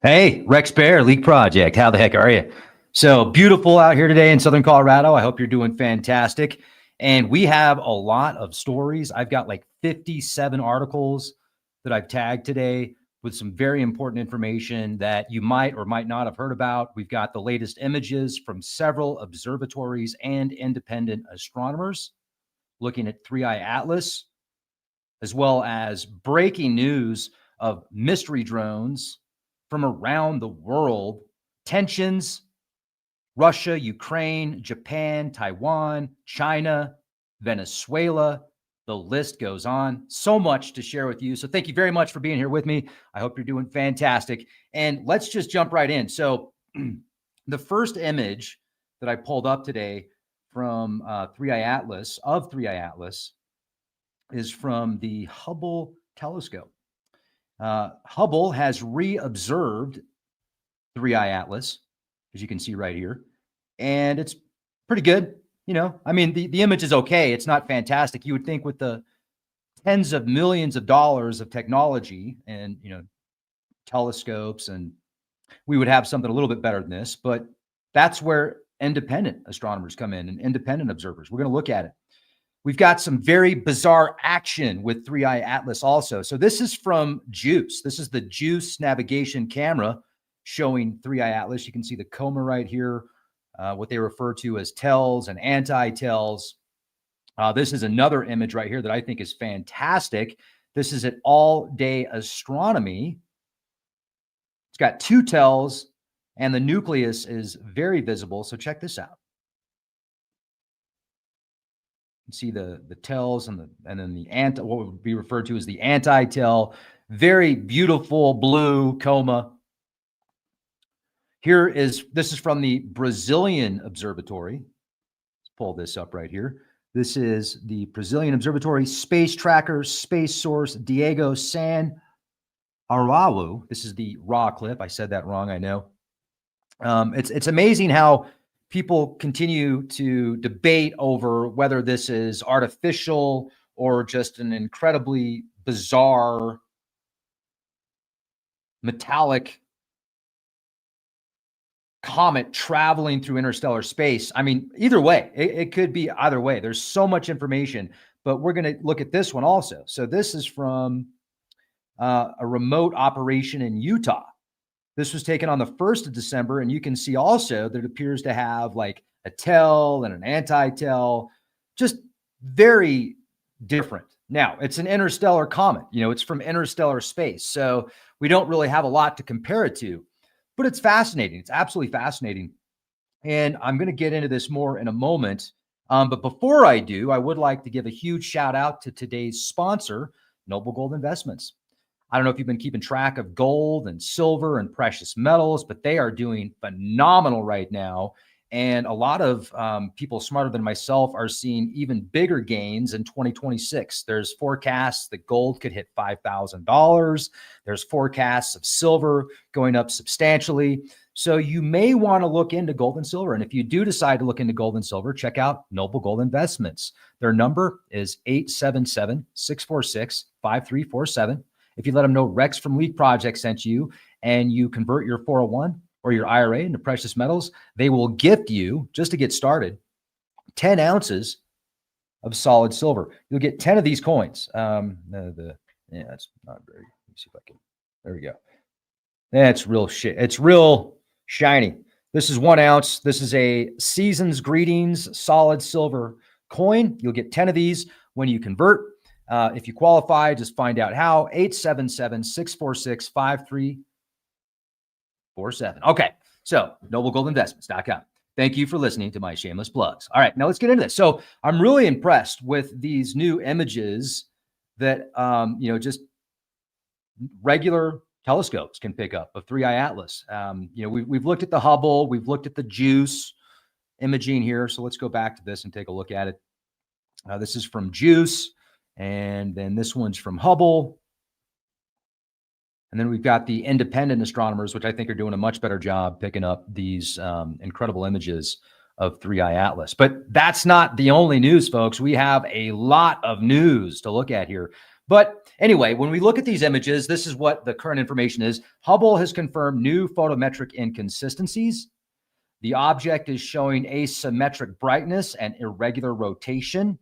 Hey, Rex Bear, Leak Project. How the heck are you? So beautiful out here today in Southern Colorado. I hope you're doing fantastic. And we have a lot of stories. I've got like 57 articles that I've tagged today with some very important information that you might or might not have heard about. We've got the latest images from several observatories and independent astronomers looking at 3i Atlas, as well as breaking news of mystery drones from around the world, tensions, Russia, Ukraine, Japan, Taiwan, China, Venezuela. The list goes on. So much to share with you. So thank you very much for being here with me. I hope you're doing fantastic. And let's just jump right in. So the first image that I pulled up today from 3i Atlas, is from the Hubble telescope. Hubble has re-observed 3i Atlas, as you can see right here, and it's pretty good. I mean, the image is okay. It's not fantastic. You would think with the tens of millions of dollars of technology and, telescopes, and we would have something a little bit better than this, but that's where independent astronomers come in and independent observers. We're going to look at it. We've got some very bizarre action with 3i Atlas also. So this is from JUICE. This is the JUICE navigation camera showing 3i Atlas. You can see the coma right here, what they refer to as tells and anti-tells. This is another image right here that I think is fantastic. This is at all-day astronomy. It's got two tells, and the nucleus is very visible. So check this out. You see the tells and then the what would be referred to as the anti-tell. Very beautiful blue coma. This is from the Brazilian observatory. Let's pull this up right here. This is the Brazilian observatory space tracker, space source, Diego San Araújo. This is the raw clip. I said that wrong, I know. It's amazing how people continue to debate over whether this is artificial or just an incredibly bizarre metallic comet traveling through interstellar space. I mean, either way, it could be either way. There's so much information, but we're going to look at this one also. So this is from a remote operation in Utah. This was taken on the 1st of December, and you can see also that it appears to have like a tell and an anti-tell, just very different. Now, it's an interstellar comet. It's from interstellar space, so we don't really have a lot to compare it to, but it's fascinating. It's absolutely fascinating, and I'm going to get into this more in a moment. But before I do, I would like to give a huge shout out to today's sponsor, Noble Gold Investments. I don't know if you've been keeping track of gold and silver and precious metals, but they are doing phenomenal right now. And a lot of people smarter than myself are seeing even bigger gains in 2026. There's forecasts that gold could hit $5,000. There's forecasts of silver going up substantially. So you may want to look into gold and silver. And if you do decide to look into gold and silver, check out Noble Gold Investments. Their number is 877-646-5347. If you let them know Rex from Leak Project sent you and you convert your 401 or your IRA into precious metals, they will gift you, just to get started, 10 ounces of solid silver. You'll get 10 of these coins. That's not very, let me see if I can, there we go. That's real shit. It's real shiny. This is 1 ounce. This is a Season's Greetings solid silver coin. You'll get 10 of these when you convert. If you qualify, just find out how. 877-646-5347. Okay, so noblegoldinvestments.com. Thank you for listening to my shameless plugs. All right, now let's get into this. So I'm really impressed with these new images that, just regular telescopes can pick up of 3i Atlas. We've looked at the Hubble, we've looked at the JUICE imaging here. So let's go back to this and take a look at it. This is from JUICE. And then this one's from Hubble. And then we've got the independent astronomers, which I think are doing a much better job picking up these incredible images of 3i Atlas. But that's not the only news, folks. We have a lot of news to look at here. But anyway, when we look at these images, this is what the current information is. Hubble has confirmed new photometric inconsistencies. The object is showing asymmetric brightness and irregular rotation.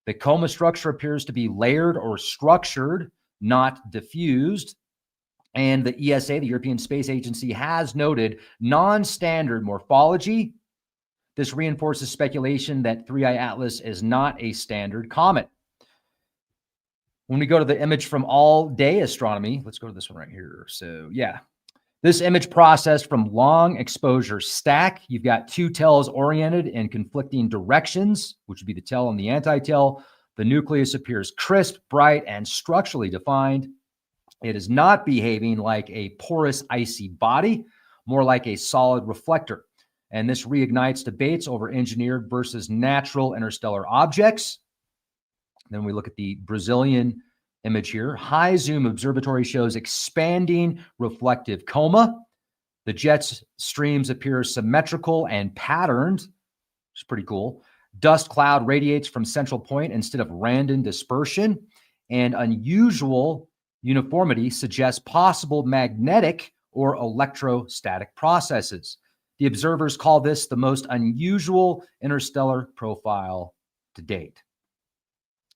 The coma structure appears to be layered or structured, not diffused. And the ESA, the European Space Agency, has noted non-standard morphology. This reinforces speculation that 3I Atlas is not a standard comet. When we go to the image from all-day astronomy, let's go to this one right here. So yeah, this image processed from long exposure stack. You've got two tails oriented in conflicting directions, which would be the tail and the anti-tail. The nucleus appears crisp, bright, and structurally defined. It is not behaving like a porous, icy body, more like a solid reflector. And this reignites debates over engineered versus natural interstellar objects. Then we look at the Brazilian image here. High zoom observatory shows expanding reflective coma. The jet streams appear symmetrical and patterned, which is pretty cool. Dust cloud radiates from central point instead of random dispersion, and unusual uniformity suggests possible magnetic or electrostatic processes. The observers call this the most unusual interstellar profile to date.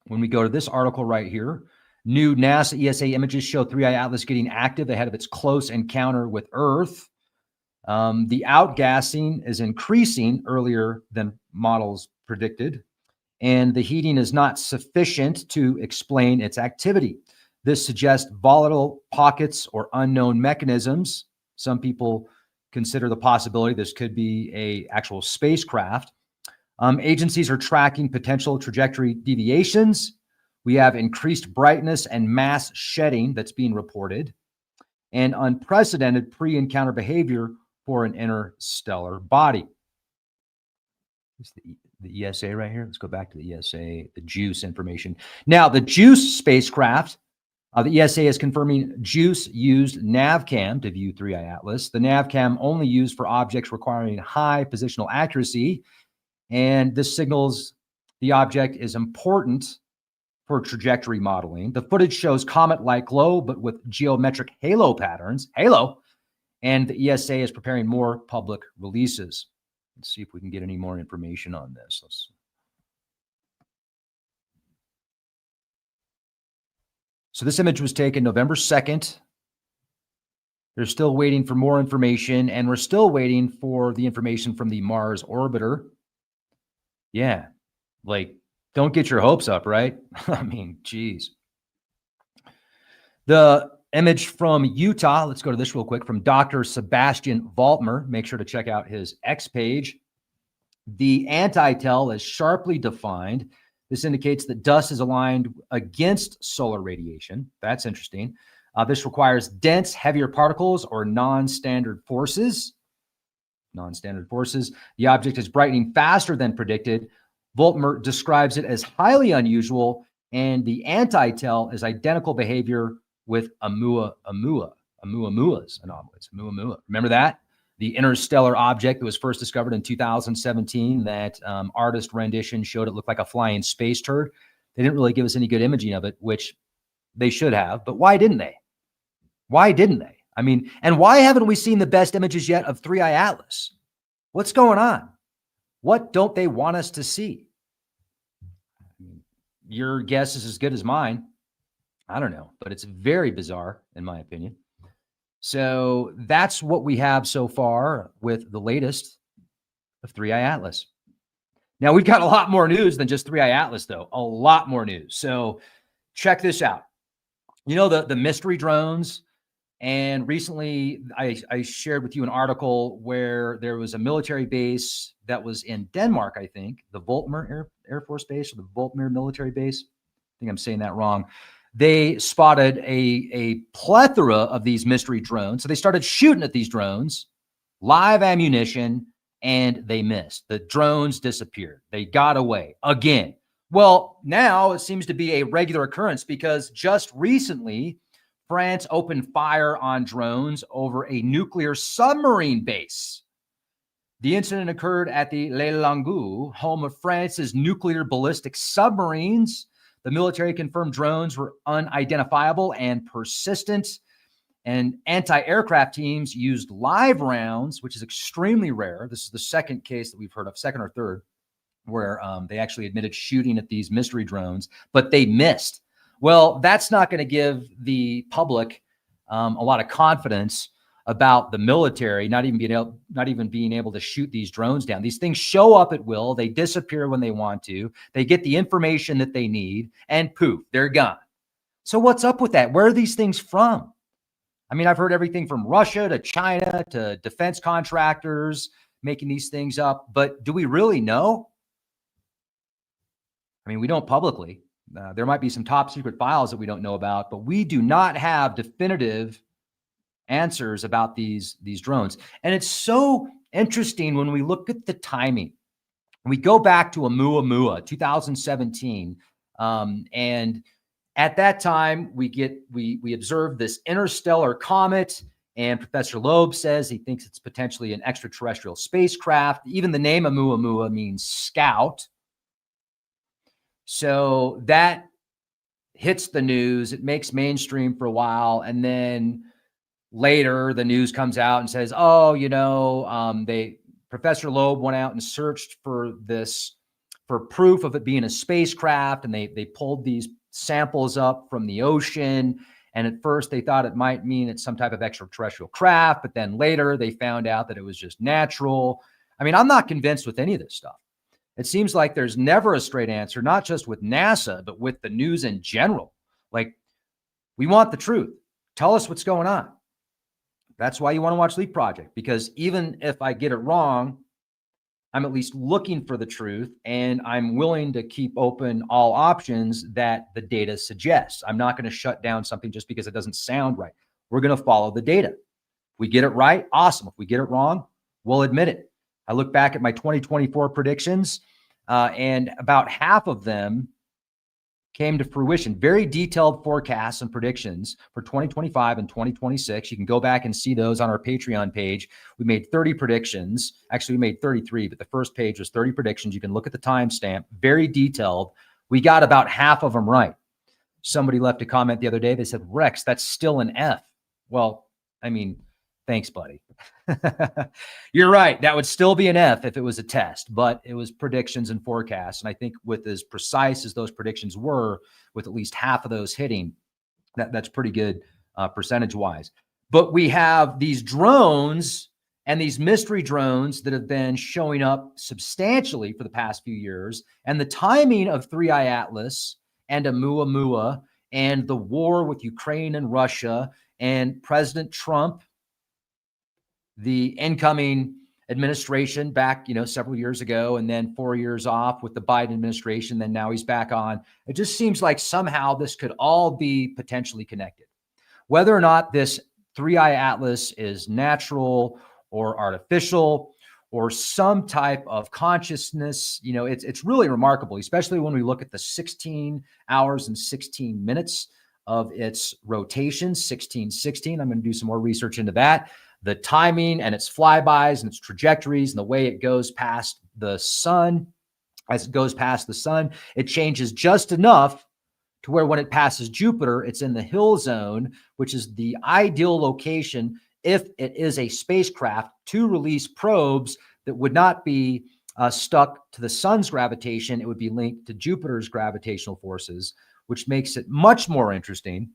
When we go to this article right here, new NASA ESA images show 3I Atlas getting active ahead of its close encounter with Earth. The outgassing is increasing earlier than models predicted, and the heating is not sufficient to explain its activity. This suggests volatile pockets or unknown mechanisms. Some people consider the possibility this could be an actual spacecraft. Agencies are tracking potential trajectory deviations. We have increased brightness and mass shedding that's being reported, and unprecedented pre-encounter behavior for an interstellar body. It's the ESA right here. Let's go back to the ESA, the JUICE information. Now, the JUICE spacecraft, the ESA is confirming JUICE used NavCam to view 3I Atlas. The NavCam only used for objects requiring high positional accuracy, and this signals the object is important for trajectory modeling. The footage shows comet-like glow, but with geometric halo patterns. Halo. And the ESA is preparing more public releases. Let's see if we can get any more information on this. So this image was taken November 2nd. They're still waiting for more information, and we're still waiting for the information from the Mars orbiter. Yeah, like, don't get your hopes up, right? I mean, geez. The image from Utah, let's go to this real quick, from Dr. Sebastian Waltmer. Make sure to check out his X page. The anti-tail is sharply defined. This indicates that dust is aligned against solar radiation. That's interesting. This requires dense, heavier particles or non-standard forces. Non-standard forces. The object is brightening faster than predicted. Voltmer describes it as highly unusual, and the anti-tail is identical behavior with Oumuamua Oumuamua's anomalies. Oumuamua. Remember that? The interstellar object that was first discovered in 2017, that artist rendition showed it looked like a flying space turd. They didn't really give us any good imaging of it, which they should have. But why didn't they? Why didn't they? I mean, and why haven't we seen the best images yet of 3I Atlas? What's going on? What don't they want us to see? Your guess is as good as mine. I don't know, but it's very bizarre in my opinion. So that's what we have so far with the latest of 3I Atlas. Now, we've got a lot more news than just 3I Atlas, though. A lot more news. So check this out. You know, the mystery drones. And recently, I shared with you an article where there was a military base that was in Denmark, I think, the Voltmer Air Force Base, or the Voltmer military base. I think I'm saying that wrong. They spotted a plethora of these mystery drones. So they started shooting at these drones, live ammunition, and they missed. The drones disappeared. They got away again. Well, now it seems to be a regular occurrence because just recently, France opened fire on drones over a nuclear submarine base. The incident occurred at the Le Langue, home of France's nuclear ballistic submarines. The military confirmed drones were unidentifiable and persistent. And anti-aircraft teams used live rounds, which is extremely rare. This is the second case that we've heard of, second or third, where they actually admitted shooting at these mystery drones, but they missed. Well, that's not going to give the public a lot of confidence about the military not even being able to shoot these drones down. These things show up at will. They disappear when they want to. They get the information that they need, and poof, they're gone. So what's up with that? Where are these things from? I mean, I've heard everything from Russia to China to defense contractors making these things up, but do we really know? I mean, we don't publicly. There might be some top secret files that we don't know about, but we do not have definitive answers about these drones. And it's so interesting when we look at the timing. We go back to Oumuamua, 2017, and at that time, we observed this interstellar comet, and Professor Loeb says he thinks it's potentially an extraterrestrial spacecraft. Even the name Oumuamua means scout. So that hits the news. It makes mainstream for a while, and then later the news comes out and says, "Oh, Professor Loeb went out and searched for proof of it being a spacecraft, and they pulled these samples up from the ocean. And at first they thought it might mean it's some type of extraterrestrial craft, but then later they found out that it was just natural." I mean, I'm not convinced with any of this stuff. It seems like there's never a straight answer, not just with NASA, but with the news in general. Like, we want the truth. Tell us what's going on. That's why you want to watch Leak Project, because even if I get it wrong, I'm at least looking for the truth, and I'm willing to keep open all options that the data suggests. I'm not going to shut down something just because it doesn't sound right. We're going to follow the data. If we get it right, awesome. If we get it wrong, we'll admit it. I look back at my 2024 predictions, and about half of them came to fruition. Very detailed forecasts and predictions for 2025 and 2026. You can go back and see those on our Patreon page. We made 30 predictions. Actually, we made 33, but the first page was 30 predictions. You can look at the timestamp. Very detailed. We got about half of them right. Somebody left a comment the other day. They said, "Rex, that's still an F." Well, I mean, thanks, buddy. You're right. That would still be an F if it was a test, but it was predictions and forecasts. And I think with as precise as those predictions were, with at least half of those hitting, that's pretty good percentage-wise. But we have these drones and these mystery drones that have been showing up substantially for the past few years. And the timing of 3I Atlas and Oumuamua and the war with Ukraine and Russia and President Trump, the incoming administration back, several years ago, and then 4 years off with the Biden administration. Then now he's back on. It just seems like somehow this could all be potentially connected. Whether or not this 3I Atlas is natural or artificial or some type of consciousness, it's really remarkable, especially when we look at the 16 hours and 16 minutes of its rotation, 1616. I'm going to do some more research into that. The timing and its flybys and its trajectories and the way it goes past the sun. As it goes past the sun, it changes just enough to where when it passes Jupiter, it's in the hill zone, which is the ideal location if it is a spacecraft to release probes that would not be stuck to the sun's gravitation. It would be linked to Jupiter's gravitational forces, which makes it much more interesting.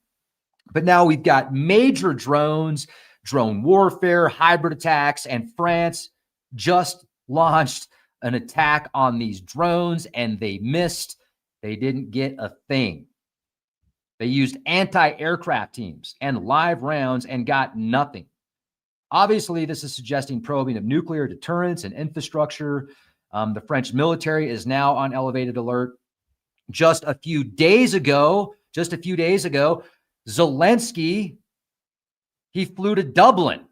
But now we've got major drones, drone warfare, hybrid attacks, and France just launched an attack on these drones, and they missed. They didn't get a thing. They used anti-aircraft teams and live rounds and got nothing. Obviously, this is suggesting probing of nuclear deterrence and infrastructure. The French military is now on elevated alert. Just a few days ago, Zelensky, he flew to Dublin,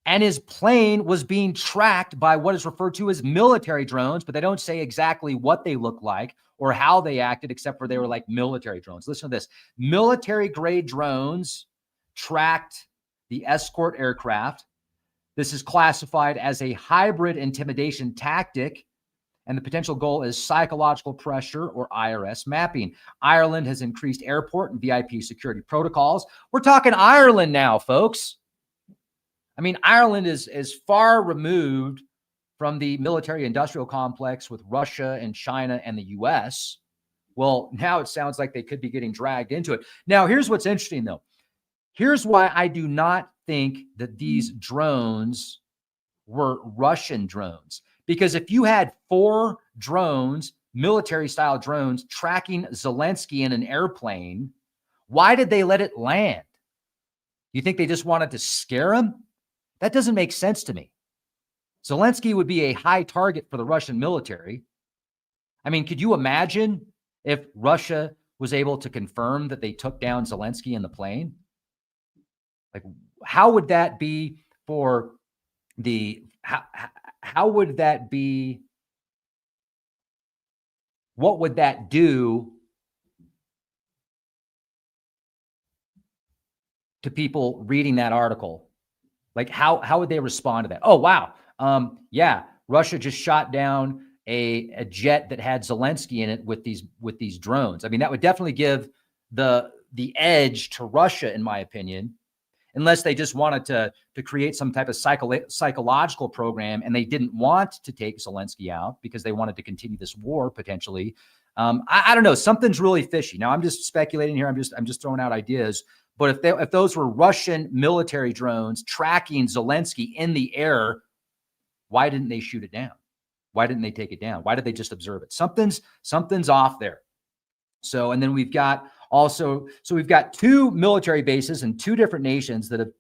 and his plane was being tracked by what is referred to as military drones, but they don't say exactly what they look like or how they acted, except for they were like military drones. Listen to this. Military-grade drones tracked the escort aircraft. This is classified as a hybrid intimidation tactic. And the potential goal is psychological pressure or IRS mapping. Ireland has increased airport and VIP security protocols. We're talking Ireland now, folks. I mean, Ireland is far removed from the military industrial complex with Russia and China and the US. Well, now it sounds like they could be getting dragged into it. Now, here's what's interesting, though. Here's why I do not think that these drones were Russian drones. Because if you had 4 drones, military-style drones, tracking Zelensky in an airplane, why did they let it land? You think they just wanted to scare him? That doesn't make sense to me. Zelensky would be a high target for the Russian military. I mean, could you imagine if Russia was able to confirm that they took down Zelensky in the plane? Like, how would that be for the, how would that be? What would that do to people reading that article? Like, how would they respond to that? Oh, wow. Yeah, Russia just shot down a jet that had Zelensky in it with these drones. I mean, that would definitely give the edge to Russia, in my opinion, unless they just wanted to create some type of psychological program and they didn't want to take Zelensky out because they wanted to continue this war potentially. I don't know. Something's really fishy. Now, I'm just speculating here. I'm just throwing out ideas. But if those were Russian military drones tracking Zelensky in the air, why didn't they shoot it down? Why didn't they take it down? Why did they just observe it? Something's off there. So, and then we've got we've got 2 military bases in 2 different nations that have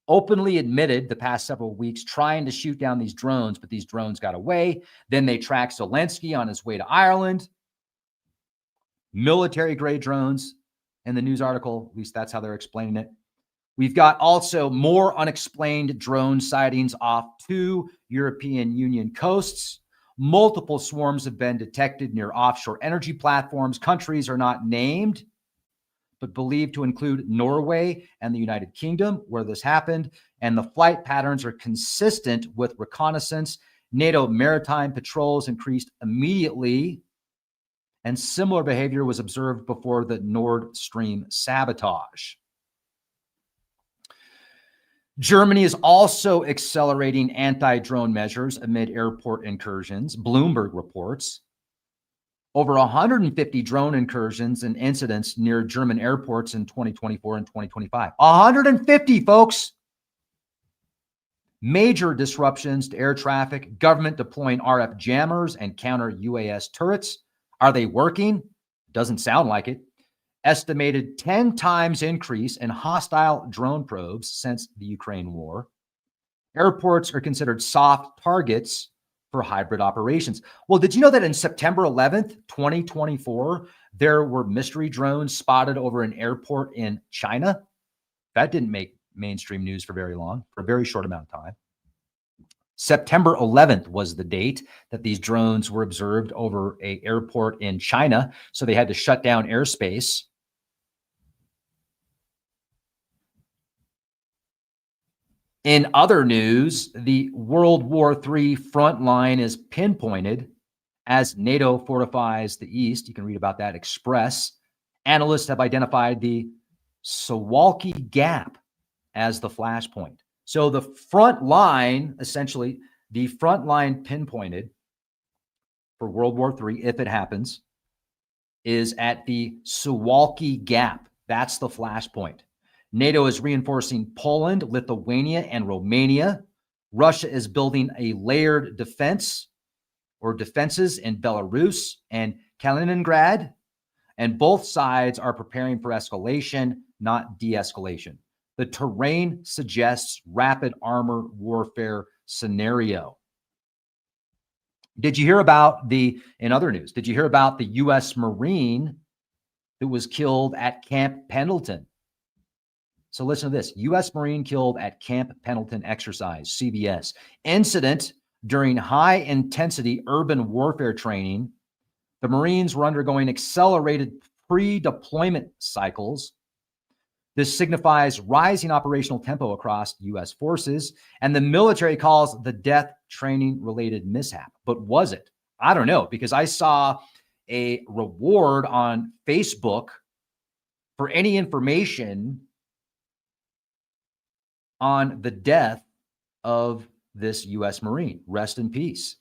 openly admitted the past several weeks trying to shoot down these drones, but these drones got away. Then they tracked Zelensky on his way to Ireland. Military grade drones in the news article, at least that's how they're explaining it. We've got also more unexplained drone sightings off 2 European Union coasts. Multiple swarms have been detected near offshore energy platforms. Countries are not named, but believed to include Norway and the United Kingdom, where this happened. And the flight patterns are consistent with reconnaissance. NATO maritime patrols increased immediately, and similar behavior was observed before the Nord Stream sabotage. Germany is also accelerating anti-drone measures amid airport incursions. Bloomberg reports over 150 drone incursions and incidents near German airports in 2024 and 2025. 150, folks. Major disruptions to air traffic, government deploying RF jammers and counter UAS turrets. Are they working? Doesn't sound like it. Estimated 10 times increase in hostile drone probes since the Ukraine war. Airports are considered soft targets for hybrid operations. Well, did you know that in September 11th, 2024, there were mystery drones spotted over an airport in China? That didn't make mainstream news for very long, for a very short amount of time. September 11th was the date that these drones were observed over an airport in China, so they had to shut down airspace. In other news, the World War III front line is pinpointed as NATO fortifies the East. You can read about that Express. Analysts have identified the Suwalki Gap as the flashpoint. So the front line, essentially, the front line pinpointed for World War III, if it happens, is at the Suwalki Gap. That's the flashpoint. NATO is reinforcing Poland, Lithuania, and Romania. Russia is building a layered defense or defenses in Belarus and Kaliningrad. And both sides are preparing for escalation, not de-escalation. The terrain suggests rapid armor warfare scenario. Did you hear about in other news, did you hear about the U.S. Marine that was killed at Camp Pendleton? So listen to this. U.S. Marine killed at Camp Pendleton exercise, CBS. Incident during high-intensity urban warfare training. The Marines were undergoing accelerated pre-deployment cycles. This signifies rising operational tempo across U.S. forces, and the military calls the death training-related mishap. But was it? I don't know, because I saw a reward on Facebook for any information on the death of this U.S. Marine. Rest in peace.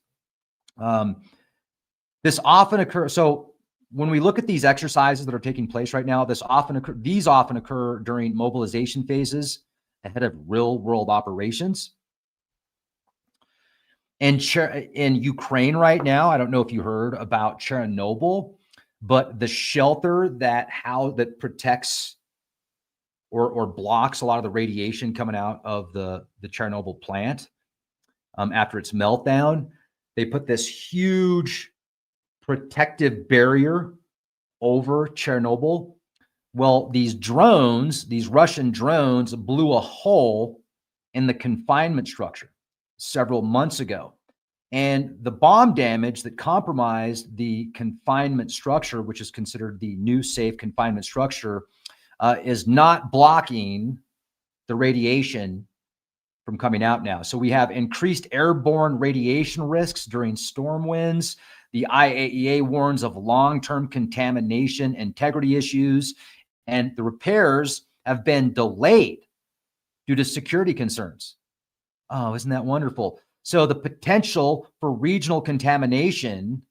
This often occurs. So when we look at these exercises that are taking place right now, these often occur during mobilization phases ahead of real world operations. In Ukraine right now, I don't know if you heard about Chernobyl, but the shelter that protects or blocks a lot of the radiation coming out of the Chernobyl plant after its meltdown, they put this huge protective barrier over Chernobyl. Well, these Russian drones blew a hole in the confinement structure several months ago. And the bomb damage that compromised the confinement structure, which is considered the new safe confinement structure, is not blocking the radiation from coming out now. So we have increased airborne radiation risks during storm winds. The IAEA warns of long-term contamination integrity issues, and the repairs have been delayed due to security concerns. Oh, isn't that wonderful? So the potential for regional contamination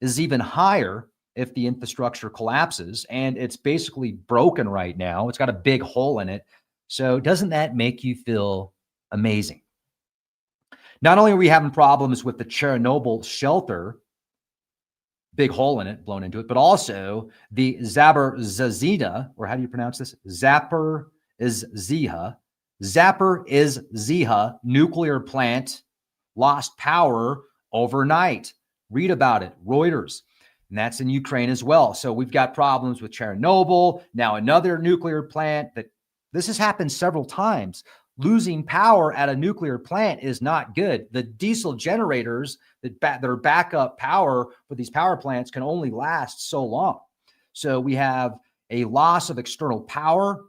is even higher if the infrastructure collapses, and it's basically broken right now. It's got a big hole in it. So doesn't that make you feel amazing? Not only are we having problems with the Chernobyl shelter, big hole in it, blown into it, but also the Zaporizhzhia, or how do you pronounce this? Zaporizhzhia nuclear plant lost power overnight. Read about it, Reuters. And that's in Ukraine as well. So we've got problems with Chernobyl, now another nuclear plant. This has happened several times. Losing power at a nuclear plant is not good. The diesel generators that are backup power for these power plants can only last so long. So we have a loss of external power.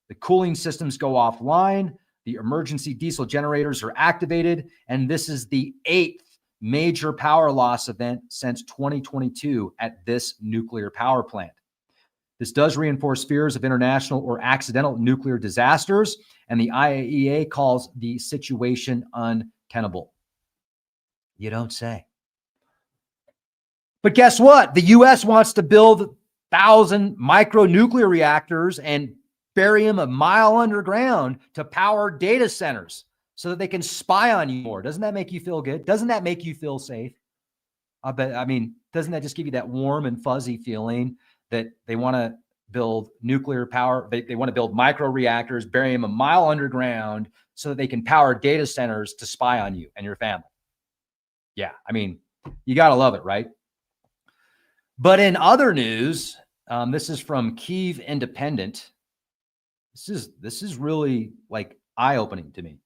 The cooling systems go offline. The emergency diesel generators are activated. And this is the 8th major power loss event since 2022 at this nuclear power plant. This does reinforce fears of international or accidental nuclear disasters, and the IAEA calls the situation untenable. You don't say. But guess what? The U.S. wants to build 1,000 micronuclear reactors and bury them a mile underground to power data centers so that they can spy on you more. Doesn't that make you feel good? Doesn't that make you feel safe? Doesn't that just give you that warm and fuzzy feeling that they want to build nuclear power? They want to build micro reactors, bury them a mile underground so that they can power data centers to spy on you and your family. Yeah, you got to love it, right? But in other news, this is from Kyiv Independent. This is really like eye-opening to me.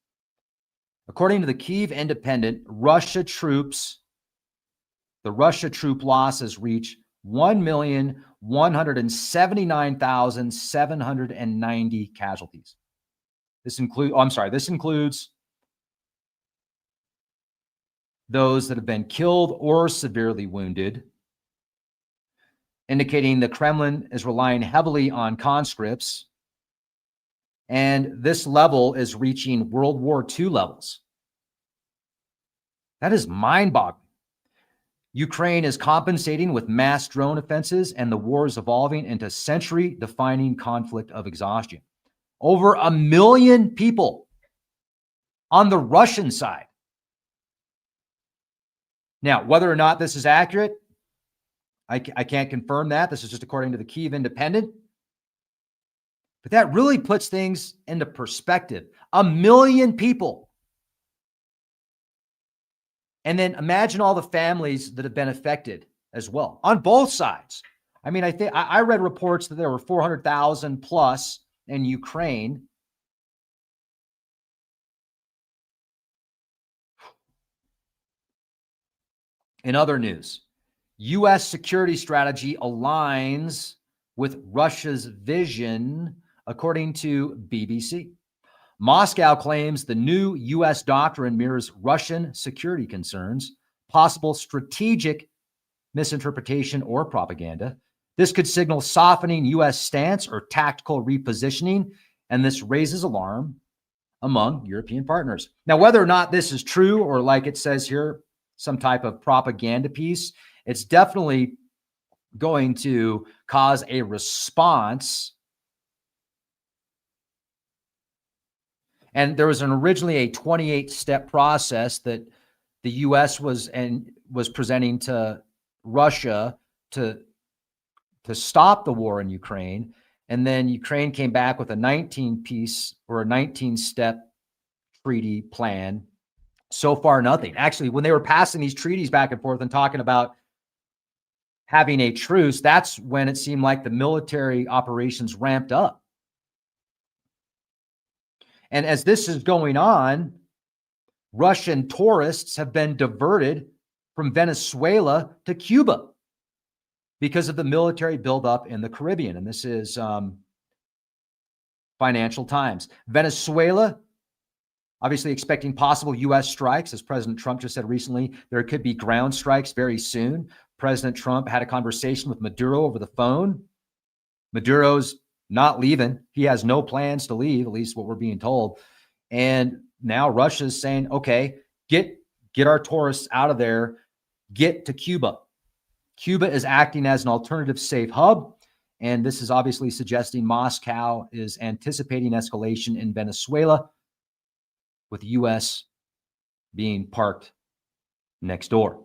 According to the Kyiv Independent, the Russia troop losses reach 1,179,790 casualties. This includes those that have been killed or severely wounded, indicating the Kremlin is relying heavily on conscripts. And this level is reaching World War II levels. That is mind-boggling. Ukraine is compensating with mass drone offenses, and the war is evolving into century-defining conflict of exhaustion. Over 1 million people on the Russian side. Now, whether or not this is accurate, I can't confirm that. This is just according to the Kyiv Independent. But that really puts things into perspective. 1 million people. And then imagine all the families that have been affected as well on both sides. I read reports that there were 400,000 plus in Ukraine. In other news, U.S. security strategy aligns with Russia's vision, according to BBC. Moscow claims the new U.S. doctrine mirrors Russian security concerns, possible strategic misinterpretation or propaganda. This could signal softening U.S. stance or tactical repositioning, and this raises alarm among European partners. Now, whether or not this is true or, like it says here, some type of propaganda piece, it's definitely going to cause a response. And there was originally a 28-step process that the U.S. was presenting to Russia to stop the war in Ukraine. And then Ukraine came back with a 19-piece or a 19-step treaty plan. So far, nothing. Actually, when they were passing these treaties back and forth and talking about having a truce, that's when it seemed like the military operations ramped up. And as this is going on, Russian tourists have been diverted from Venezuela to Cuba because of the military buildup in the Caribbean. And this is Financial Times. Venezuela, obviously expecting possible U.S. strikes. As President Trump just said recently, there could be ground strikes very soon. President Trump had a conversation with Maduro over the phone. Maduro's not leaving. He has no plans to leave, at least what we're being told. And now Russia's saying, okay, get our tourists out of there, get to Cuba. Cuba is acting as an alternative safe hub. And this is obviously suggesting Moscow is anticipating escalation in Venezuela, with the U.S. being parked next door.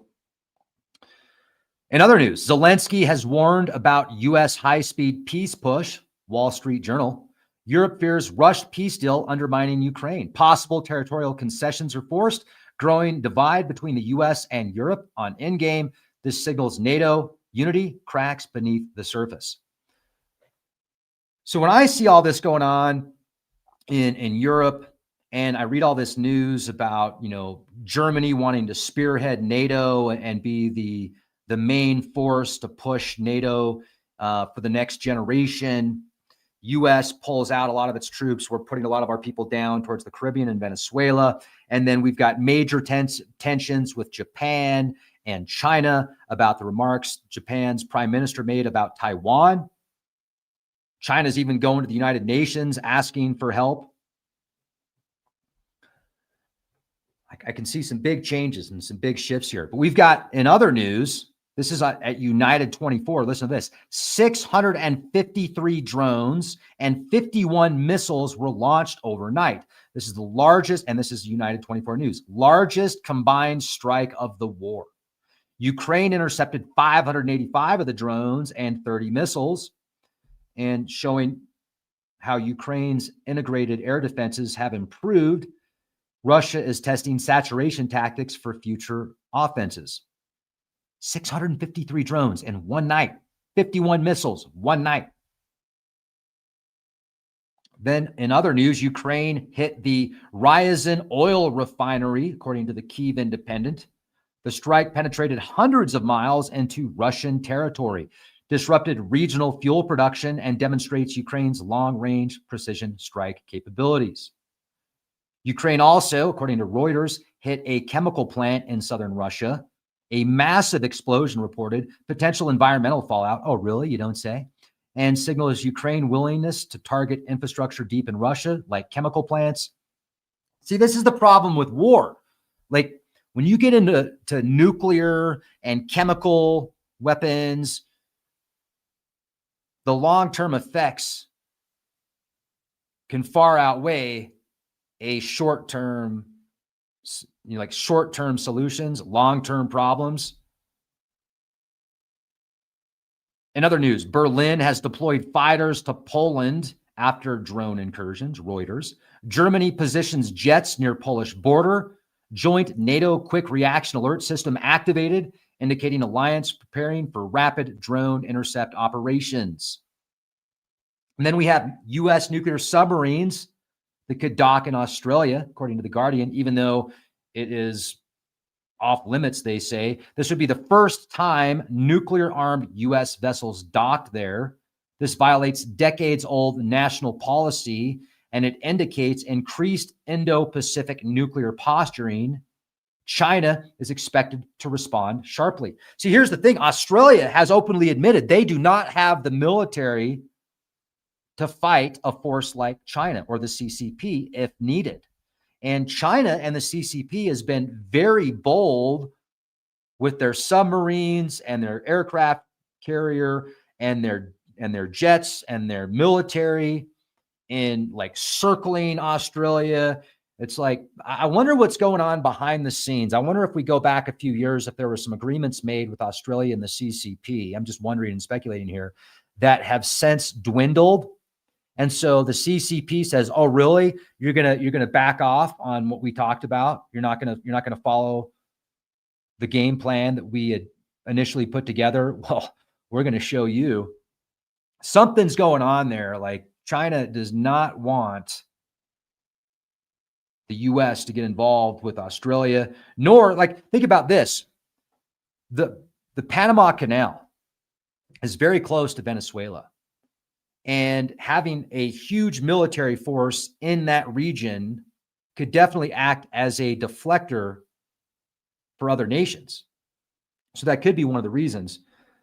In other news, Zelensky has warned about U.S. high-speed peace push. Wall Street Journal. Europe fears rushed peace deal undermining Ukraine. Possible territorial concessions are forced. Growing divide between the U.S. and Europe on endgame. This signals NATO unity cracks beneath the surface. So when I see all this going on in Europe, and I read all this news about, Germany wanting to spearhead NATO and be the main force to push NATO for the next generation. U.S. pulls out a lot of its troops. We're putting a lot of our people down towards the Caribbean and Venezuela. And then we've got major tensions with Japan and China about the remarks Japan's prime minister made about Taiwan. China's even going to the United Nations asking for help. I can see some big changes and some big shifts here. But we've got, in other news, this is at United 24. Listen to this. 653 drones and 51 missiles were launched overnight. This is the largest, and this is United 24 News, largest combined strike of the war. Ukraine intercepted 585 of the drones and 30 missiles, and showing how Ukraine's integrated air defenses have improved. Russia is testing saturation tactics for future offenses. 653 drones in one night, 51 missiles one night. Then in other news, Ukraine hit the Ryazan oil refinery, according to the Kyiv Independent. The strike penetrated hundreds of miles into Russian territory, disrupted regional fuel production, and demonstrates Ukraine's long-range precision strike capabilities. Ukraine also, according to Reuters, hit a chemical plant in southern Russia. A massive explosion reported, potential environmental fallout. Oh, really? You don't say? And signals Ukraine willingness to target infrastructure deep in Russia, like chemical plants. See, this is the problem with war. Like when you get into nuclear and chemical weapons, the long-term effects can far outweigh a short-term, like short-term solutions, long-term problems. In other news, Berlin has deployed fighters to Poland after drone incursions, Reuters. Germany positions jets near Polish border. Joint NATO quick reaction alert system activated, indicating alliance preparing for rapid drone intercept operations. And then we have U.S. nuclear submarines that could dock in Australia, according to The Guardian, even though it is off limits, they say. This would be the first time nuclear-armed U.S. vessels docked there. This violates decades-old national policy, and it indicates increased Indo-Pacific nuclear posturing China is expected to respond sharply. See, here's the thing. Australia has openly admitted they do not have the military to fight a force like China or the CCP if needed. And China and the CCP has been very bold with their submarines and their aircraft carrier and their jets and their military in like circling Australia. It's like, I wonder what's going on behind the scenes. I wonder if we go back a few years, if there were some agreements made with Australia and the CCP, I'm just wondering and speculating here, that have since dwindled. And so the CCP says, "Oh, really? You're gonna back off on what we talked about? You're not gonna follow the game plan that we had initially put together? Well, we're gonna show you." Something's going on there. Like, China does not want the US to get involved with Australia, nor, like, think about this. The Panama Canal is very close to Venezuela. And having a huge military force in that region could definitely act as a deflector for other nations. So that could be one of the reasons.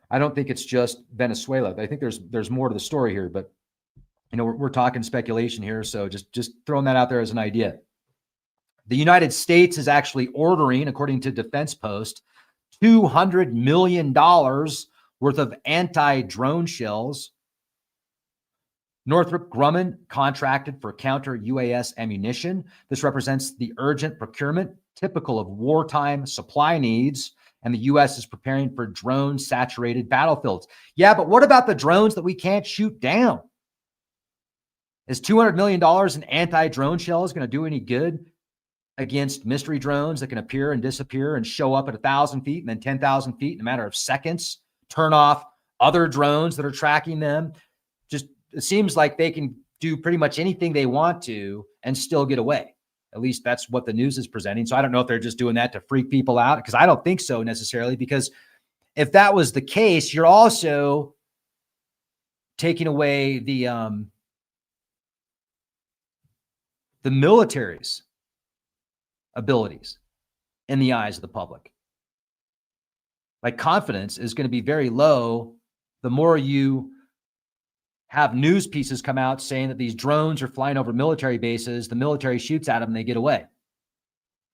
I don't think it's just Venezuela. I think there's more to the story here, but we're talking speculation here, so just throwing that out there as an idea. The United States is actually ordering, according to Defense Post, $200 million worth of anti-drone shells. Northrop Grumman contracted for counter-UAS ammunition. This represents the urgent procurement typical of wartime supply needs, and the U.S. is preparing for drone-saturated battlefields. Yeah, but what about the drones that we can't shoot down? Is $200 million in anti-drone shells going to do any good against mystery drones that can appear and disappear and show up at 1,000 feet and then 10,000 feet in a matter of seconds, turn off other drones that are tracking them? Just, it seems like they can do pretty much anything they want to and still get away. At least that's what the news is presenting. So I don't know if they're just doing that to freak people out, because I don't think so necessarily, because if that was the case, you're also taking away the military's abilities in the eyes of the public. Like, confidence is going to be very low the more you have news pieces come out saying that these drones are flying over military bases, the military shoots at them and they get away.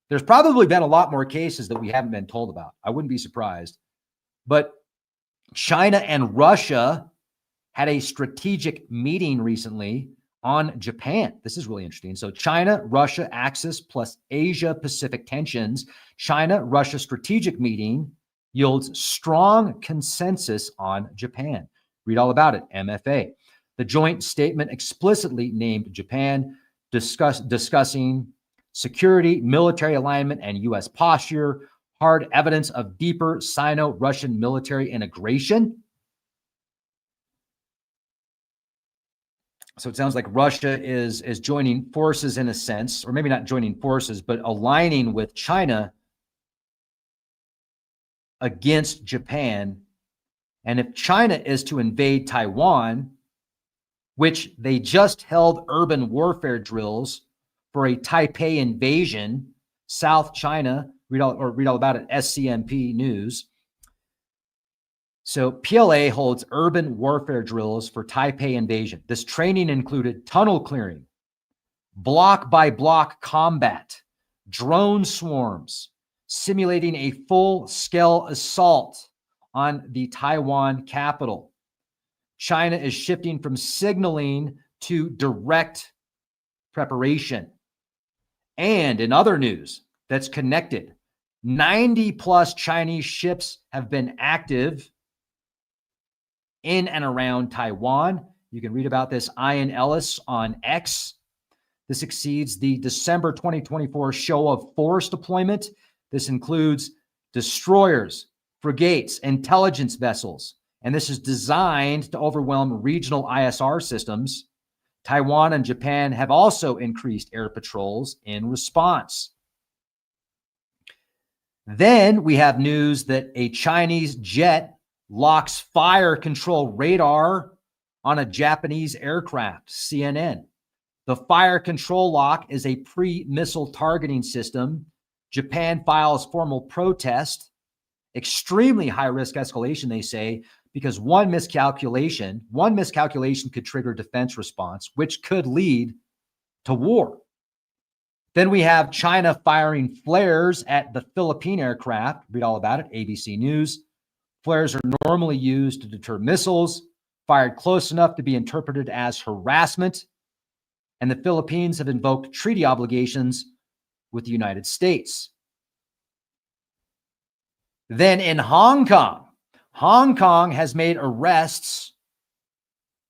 There's probably been a lot more cases that we haven't been told about. I wouldn't be surprised. But China and Russia had a strategic meeting recently on Japan. This is really interesting. So China, Russia axis plus Asia Pacific tensions. China, Russia strategic meeting yields strong consensus on Japan. Read all about it, MFA. The joint statement explicitly named Japan, discussing security, military alignment, and U.S. posture, hard evidence of deeper Sino-Russian military integration. So it sounds like Russia is joining forces in a sense, or maybe not joining forces, but aligning with China against Japan. And if China is to invade Taiwan, which they just held urban warfare drills for a Taipei invasion, South China, read all about it, SCMP News. So PLA holds urban warfare drills for Taipei invasion. This training included tunnel clearing, block by block combat, drone swarms, simulating a full-scale assault on the Taiwan capital. China is shifting from signaling to direct preparation. And in other news that's connected, 90 plus Chinese ships have been active in and around Taiwan. You can read about this, Ian Ellis on X. This exceeds the December 2024 show of force deployment. This includes destroyers, frigates, intelligence vessels, and this is designed to overwhelm regional ISR systems. Taiwan and Japan have also increased air patrols in response. Then we have news that a Chinese jet locks fire control radar on a Japanese aircraft, CNN. The fire control lock is a pre-missile targeting system Japan files formal protest. Extremely high risk escalation, they say, because one miscalculation could trigger defense response, which could lead to war. Then we have China firing flares at the Philippine aircraft. Read all about it, ABC News. Flares are normally used to deter missiles, fired close enough to be interpreted as harassment. And the Philippines have invoked treaty obligations with the United States. Then in Hong Kong has made arrests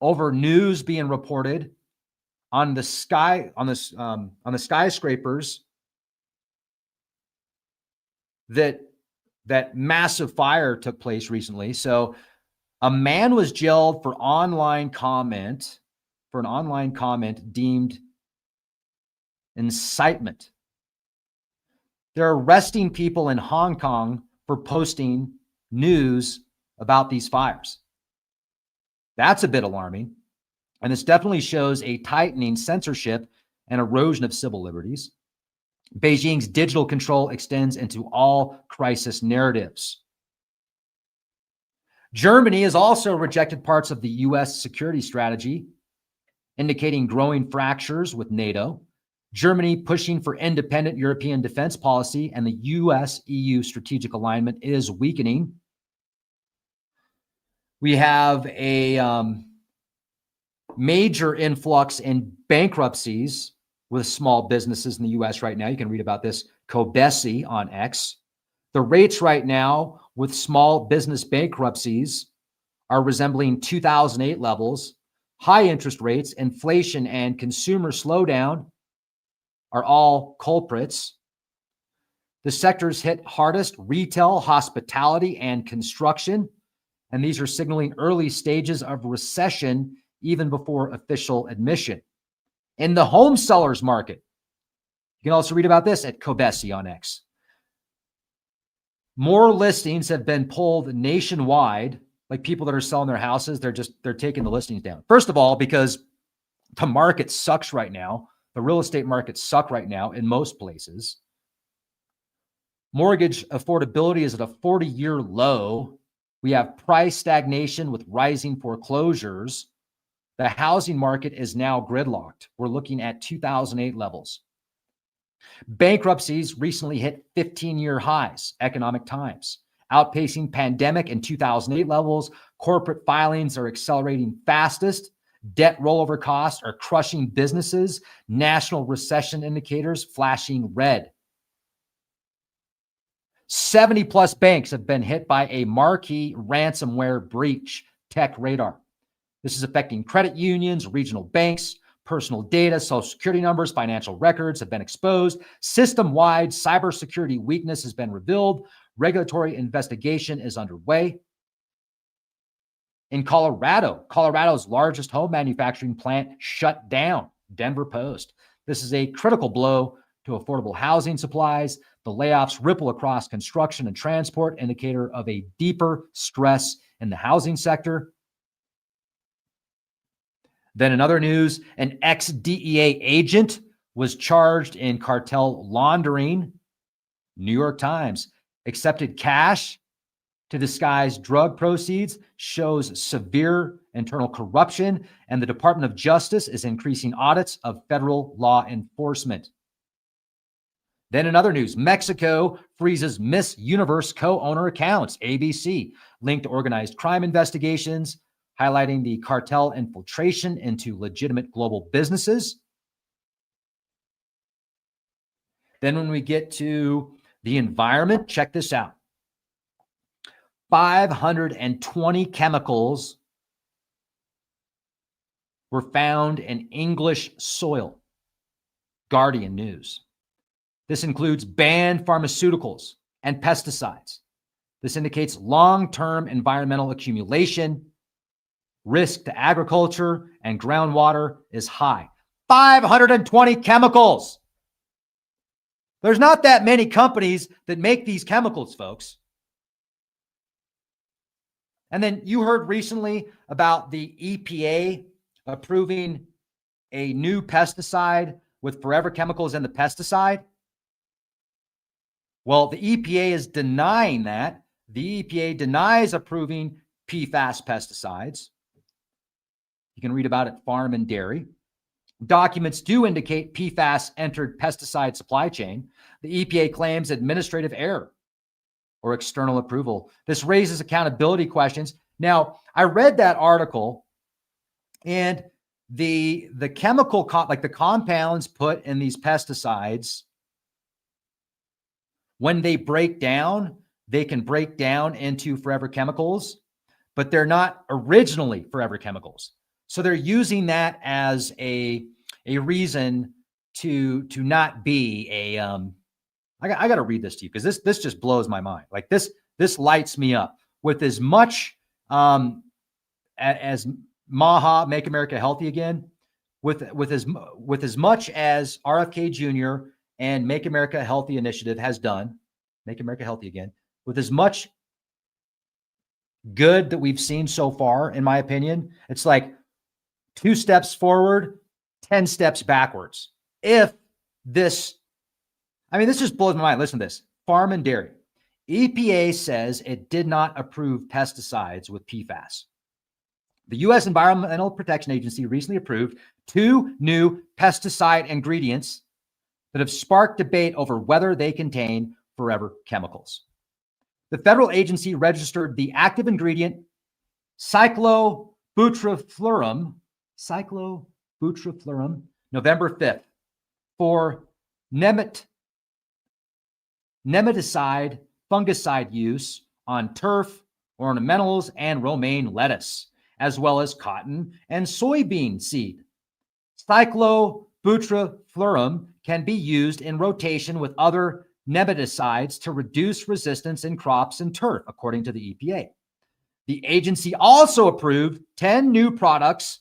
over news being reported on the skyscrapers that massive fire took place recently. So a man was jailed for an online comment deemed incitement. They're arresting people in Hong Kong for posting news about these fires. That's a bit alarming. And this definitely shows a tightening censorship and erosion of civil liberties. Beijing's digital control extends into all crisis narratives. Germany has also rejected parts of the U.S. security strategy, indicating growing fractures with NATO. Germany pushing for independent European defense policy, and the U.S.-EU strategic alignment is weakening. We have a major influx in bankruptcies with small businesses in the U.S. right now. You can read about this, Kobesi on X. The rates right now with small business bankruptcies are resembling 2008 levels. High interest rates, inflation, and consumer slowdown are all culprits. The sectors hit hardest: retail, hospitality, and construction. And these are signaling early stages of recession even before official admission. In the home sellers market, you can also read about this at Kobesi on X. More listings have been pulled nationwide, like people that are selling their houses, they're taking the listings down. First of all, because the market sucks right now. The real estate markets suck right now in most places. Mortgage affordability is at a 40-year low. We have price stagnation with rising foreclosures. The housing market is now gridlocked. We're looking at 2008 levels. Bankruptcies recently hit 15-year highs, Economic Times, outpacing pandemic and 2008 levels. Corporate filings are accelerating fastest. Debt rollover costs are crushing businesses. National recession indicators flashing red. 70+ banks have been hit by a marquee ransomware breach, Tech Radar. This is affecting credit unions, regional banks. Personal data, social security numbers, financial records have been exposed. System-wide cybersecurity weakness has been revealed. Regulatory investigation is underway. In Colorado's largest home manufacturing plant shut down, Denver Post. This is a critical blow to affordable housing supplies. The layoffs ripple across construction and transport, indicator of a deeper stress in the housing sector. Then in other news, an ex-DEA agent was charged in cartel laundering. New York Times accepted cash to disguise drug proceeds, shows severe internal corruption, and the Department of Justice is increasing audits of federal law enforcement. Then in other news, Mexico freezes Miss Universe co-owner accounts, ABC, linked to organized crime investigations, highlighting the cartel infiltration into legitimate global businesses. Then when we get to the environment, check this out. 520 chemicals were found in English soil, Guardian News. This includes banned pharmaceuticals and pesticides. This indicates long-term environmental accumulation. Risk to agriculture and groundwater is high. 520 chemicals. There's not that many companies that make these chemicals, folks. And then you heard recently about the EPA approving a new pesticide with forever chemicals in the pesticide. Well, the EPA is denying that. The EPA denies approving PFAS pesticides. You can read about it, Farm and Dairy. Documents do indicate PFAS entered pesticide supply chain. The EPA claims administrative error or external approval. This raises accountability questions. Now, I read that article, and the chemical, like the compounds put in these pesticides, when they break down, they can break down into forever chemicals, but they're not originally forever chemicals. So they're using that as a reason to not be a I got to read this to you because this just blows my mind. Like this lights me up. With as much as MAHA, Make America Healthy Again, with as much as RFK Jr. and Make America Healthy Initiative has done, Make America Healthy Again, with as much good that we've seen so far, in my opinion, it's like 2 steps forward, 10 steps backwards. If this, I mean, this just blows my mind. Listen to this. Farm and Dairy. EPA says it did not approve pesticides with PFAS. The U.S. Environmental Protection Agency recently approved 2 new pesticide ingredients that have sparked debate over whether they contain forever chemicals. The federal agency registered the active ingredient cyclobutyfluorum November 5th for nematicide fungicide use on turf, ornamentals, and romaine lettuce, as well as cotton and soybean seed. Cyclobutyfluorum can be used in rotation with other nematicides to reduce resistance in crops and turf, according to the EPA. The agency also approved 10 new products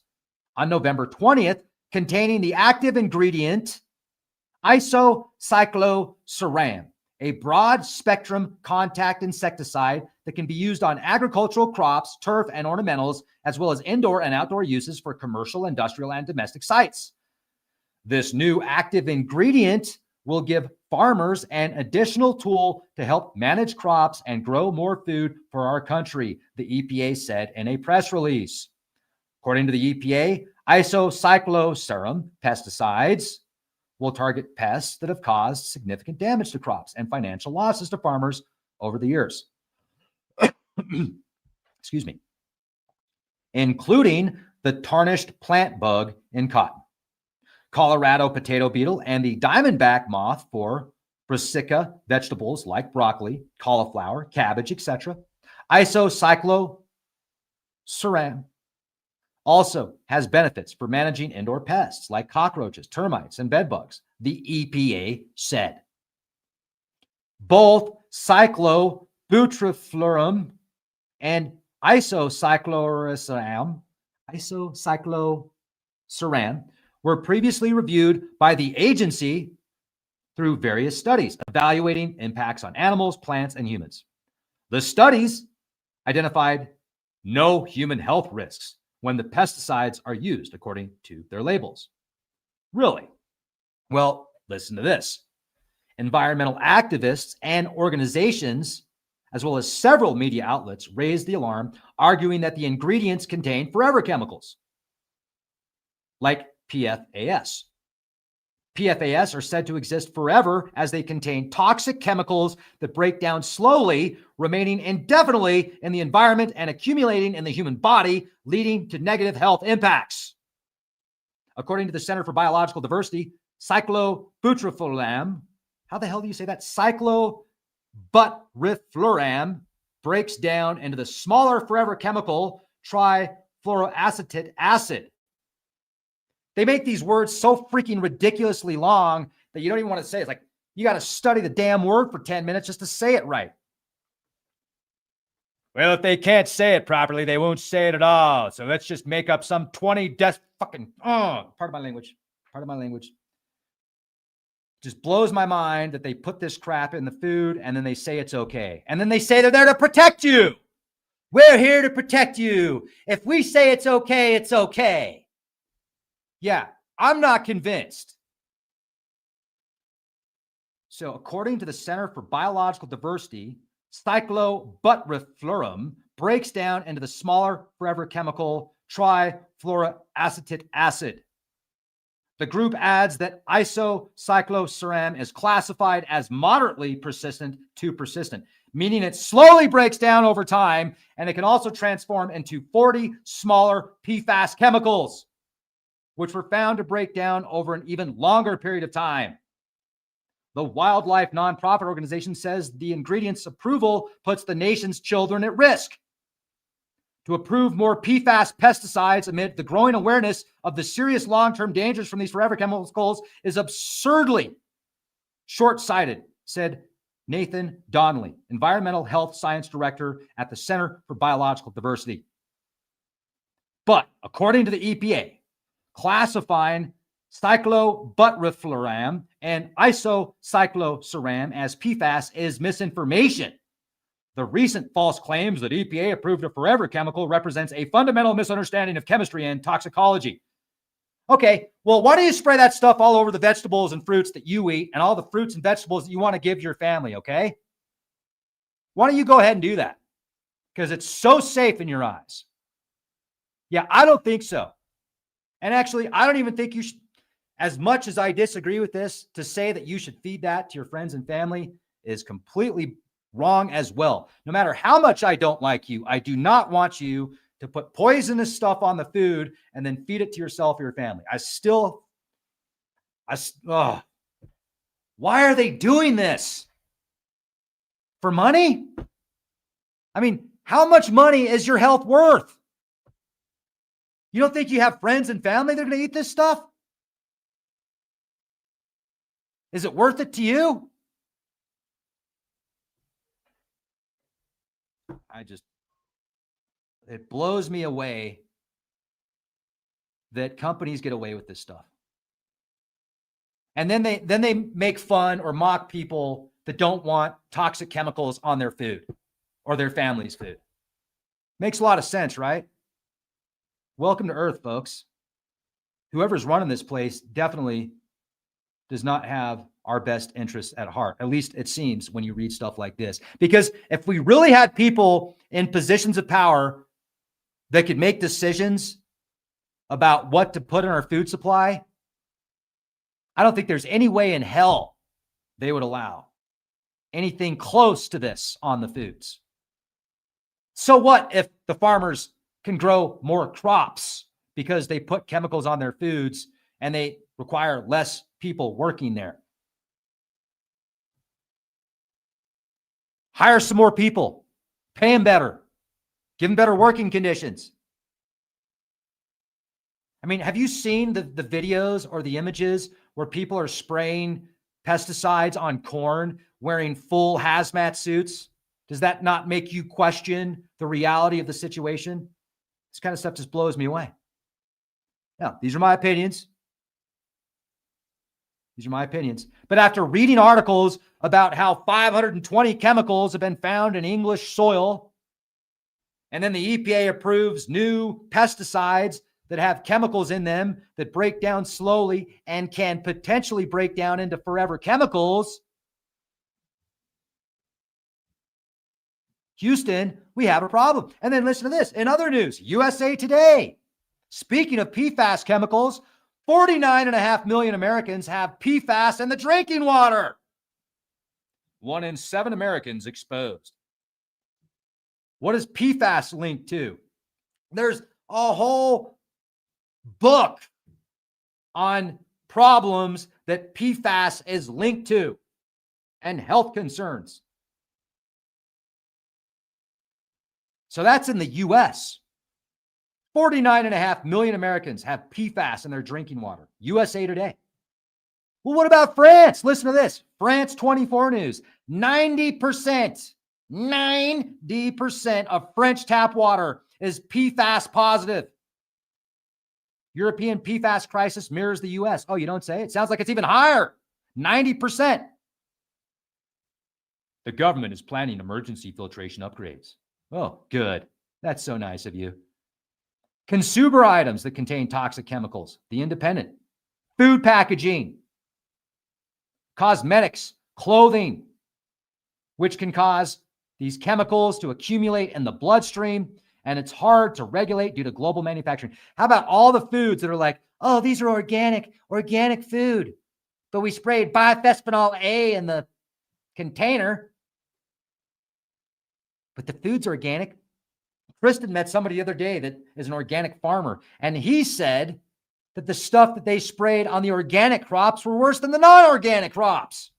on November 20th containing the active ingredient isocyclosaran, a broad-spectrum contact insecticide that can be used on agricultural crops, turf, and ornamentals, as well as indoor and outdoor uses for commercial, industrial, and domestic sites. This new active ingredient will give farmers an additional tool to help manage crops and grow more food for our country, the EPA said in a press release. According to the EPA, isocyclosaran pesticides will target pests that have caused significant damage to crops and financial losses to farmers over the years. Excuse me. Including the tarnished plant bug in cotton, Colorado potato beetle, and the diamondback moth for brassica vegetables like broccoli, cauliflower, cabbage, etc. Isocyclosaran also has benefits for managing indoor pests like cockroaches, termites, and bedbugs, the EPA said. Both cyclobutyfluorum and isocyclosaran were previously reviewed by the agency through various studies evaluating impacts on animals, plants, and humans. The studies identified no human health risks when the pesticides are used, according to their labels. Really? Well, listen to this. Environmental activists and organizations, as well as several media outlets, raised the alarm, arguing that the ingredients contain forever chemicals, like PFAS. PFAS are said to exist forever as they contain toxic chemicals that break down slowly, remaining indefinitely in the environment and accumulating in the human body, leading to negative health impacts. According to the Center for Biological Diversity, cyclobutyfluoram, how the hell do you say that? Cyclobutyfluoram breaks down into the smaller forever chemical trifluoroacetic acid. They make these words so freaking ridiculously long that you don't even want to say it. It's like you got to study the damn word for 10 minutes just to say it right. Well, if they can't say it properly, they won't say it at all. So let's just make up some 20 fucking, pardon my language. Just blows my mind that they put this crap in the food and then they say it's okay. And then they say they're there to protect you. We're here to protect you. If we say it's okay, it's okay. Yeah, I'm not convinced. So according to the Center for Biological Diversity, cyclobutyrylfluorum breaks down into the smaller forever chemical trifluoroacetic acid. The group adds that isocycloseram is classified as moderately persistent to persistent, meaning it slowly breaks down over time, and it can also transform into 40 smaller PFAS chemicals, which were found to break down over an even longer period of time. The wildlife nonprofit organization says the ingredient's approval puts the nation's children at risk. To approve more PFAS pesticides amid the growing awareness of the serious long-term dangers from these forever chemicals is absurdly short-sighted, said Nathan Donnelly, Environmental Health Science Director at the Center for Biological Diversity. But according to the EPA, classifying cyclobutyrylfluoram and isocycloseram as PFAS is misinformation. The recent false claims that EPA approved a forever chemical represents a fundamental misunderstanding of chemistry and toxicology. Okay, well, why don't you spray that stuff all over the vegetables and fruits that you eat and all the fruits and vegetables that you want to give your family, okay? Why don't you go ahead and do that? Because it's so safe in your eyes. Yeah, I don't think so. And actually, I don't even think you should, as much as I disagree with this, to say that you should feed that to your friends and family is completely wrong as well. No matter how much I don't like you, I do not want you to put poisonous stuff on the food and then feed it to yourself or your family. Why are they doing this? For money? I mean, how much money is your health worth? You don't think you have friends and family that are going to eat this stuff? Is it worth it to you? It blows me away that companies get away with this stuff. And then they make fun or mock people that don't want toxic chemicals on their food or their family's food. Makes a lot of sense, right? Welcome to Earth, folks. Whoever's running this place definitely does not have our best interests at heart. At least it seems when you read stuff like this. Because if we really had people in positions of power that could make decisions about what to put in our food supply, I don't think there's any way in hell they would allow anything close to this on the foods. So what if the farmers can grow more crops because they put chemicals on their foods and they require less people working there? Hire some more people, pay them better, give them better working conditions. I mean, have you seen the videos or the images where people are spraying pesticides on corn wearing full hazmat suits? Does that not make you question the reality of the situation? This kind of stuff just blows me away. Now, these are my opinions. These are my opinions. But after reading articles about how 520 chemicals have been found in English soil, and then the EPA approves new pesticides that have chemicals in them that break down slowly and can potentially break down into forever chemicals, Houston, we have a problem. And then listen to this. In other news, USA Today. Speaking of PFAS chemicals, 49.5 million Americans have PFAS in the drinking water. 1 in 7 Americans exposed. What is PFAS linked to? There's a whole book on problems that PFAS is linked to and health concerns. So that's in the US. 49.5 million Americans have PFAS in their drinking water. USA Today. Well, what about France? Listen to this. France 24 News. 90% of French tap water is PFAS positive. European PFAS crisis mirrors the US. Oh, you don't say? It sounds like it's even higher. 90%. The government is planning emergency filtration upgrades. Oh, good. That's so nice of you. Consumer items that contain toxic chemicals. The Independent. Food packaging. Cosmetics clothing, which can cause these chemicals to accumulate in the bloodstream, and it's hard to regulate due to global manufacturing. How about all the foods that are like, oh, these are organic food, but we sprayed bisphenol A in the container, but the food's organic. Kristen met somebody the other day that is an organic farmer, and he said that the stuff that they sprayed on the organic crops were worse than the non-organic crops.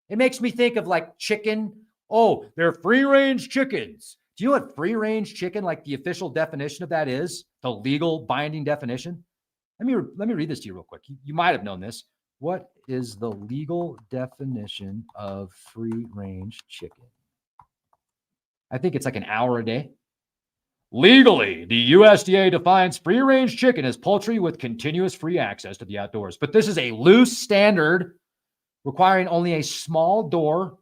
It makes me think of like chicken. Oh, they're free-range chickens. Do you know what free-range chicken, like the official definition of that is? The legal binding definition? Let me read this to you real quick. You might have known this. What is the legal definition of free-range chicken? I think it's like an hour a day. Legally, the USDA defines free-range chicken as poultry with continuous free access to the outdoors. But this is a loose standard requiring only a small door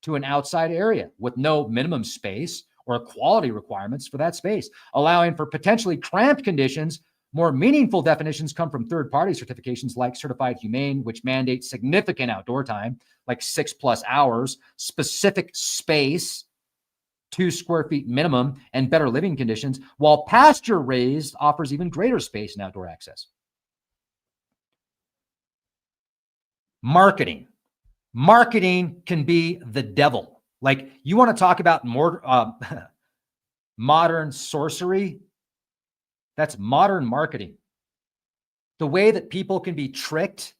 to an outside area with no minimum space or quality requirements for that space, allowing for potentially cramped conditions. More meaningful definitions come from third-party certifications like Certified Humane, which mandate significant outdoor time, like 6+ hours, specific space, 2 square feet minimum, and better living conditions, while pasture-raised offers even greater space and outdoor access. Marketing. Marketing can be the devil. Like, you want to talk about more modern sorcery? That's modern marketing. The way that people can be tricked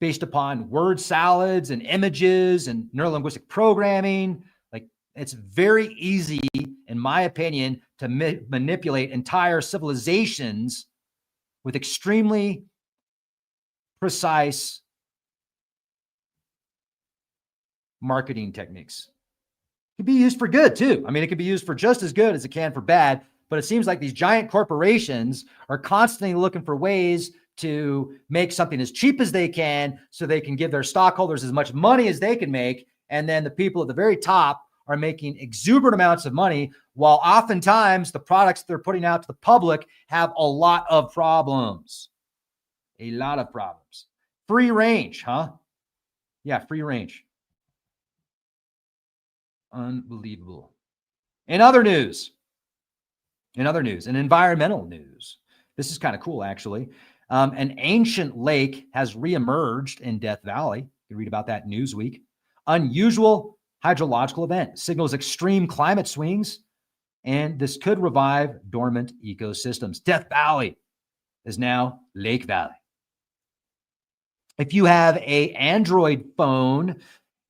based upon word salads and images and neurolinguistic programming. Like, it's very easy, in my opinion, to manipulate entire civilizations with extremely precise marketing techniques. It can be used for good too. I mean, it can be used for just as good as it can for bad, but it seems like these giant corporations are constantly looking for ways to make something as cheap as they can so they can give their stockholders as much money as they can make. And then the people at the very top are making exuberant amounts of money, while oftentimes the products they're putting out to the public have a lot of problems. A lot of problems. Free range, huh? Yeah, free range. Unbelievable. In other news, in environmental news, this is kind of cool, actually. An ancient lake has reemerged in Death Valley. You can read about that in Newsweek. Unusual hydrological event signals extreme climate swings, and this could revive dormant ecosystems. Death Valley is now Lake Valley. If you have an Android phone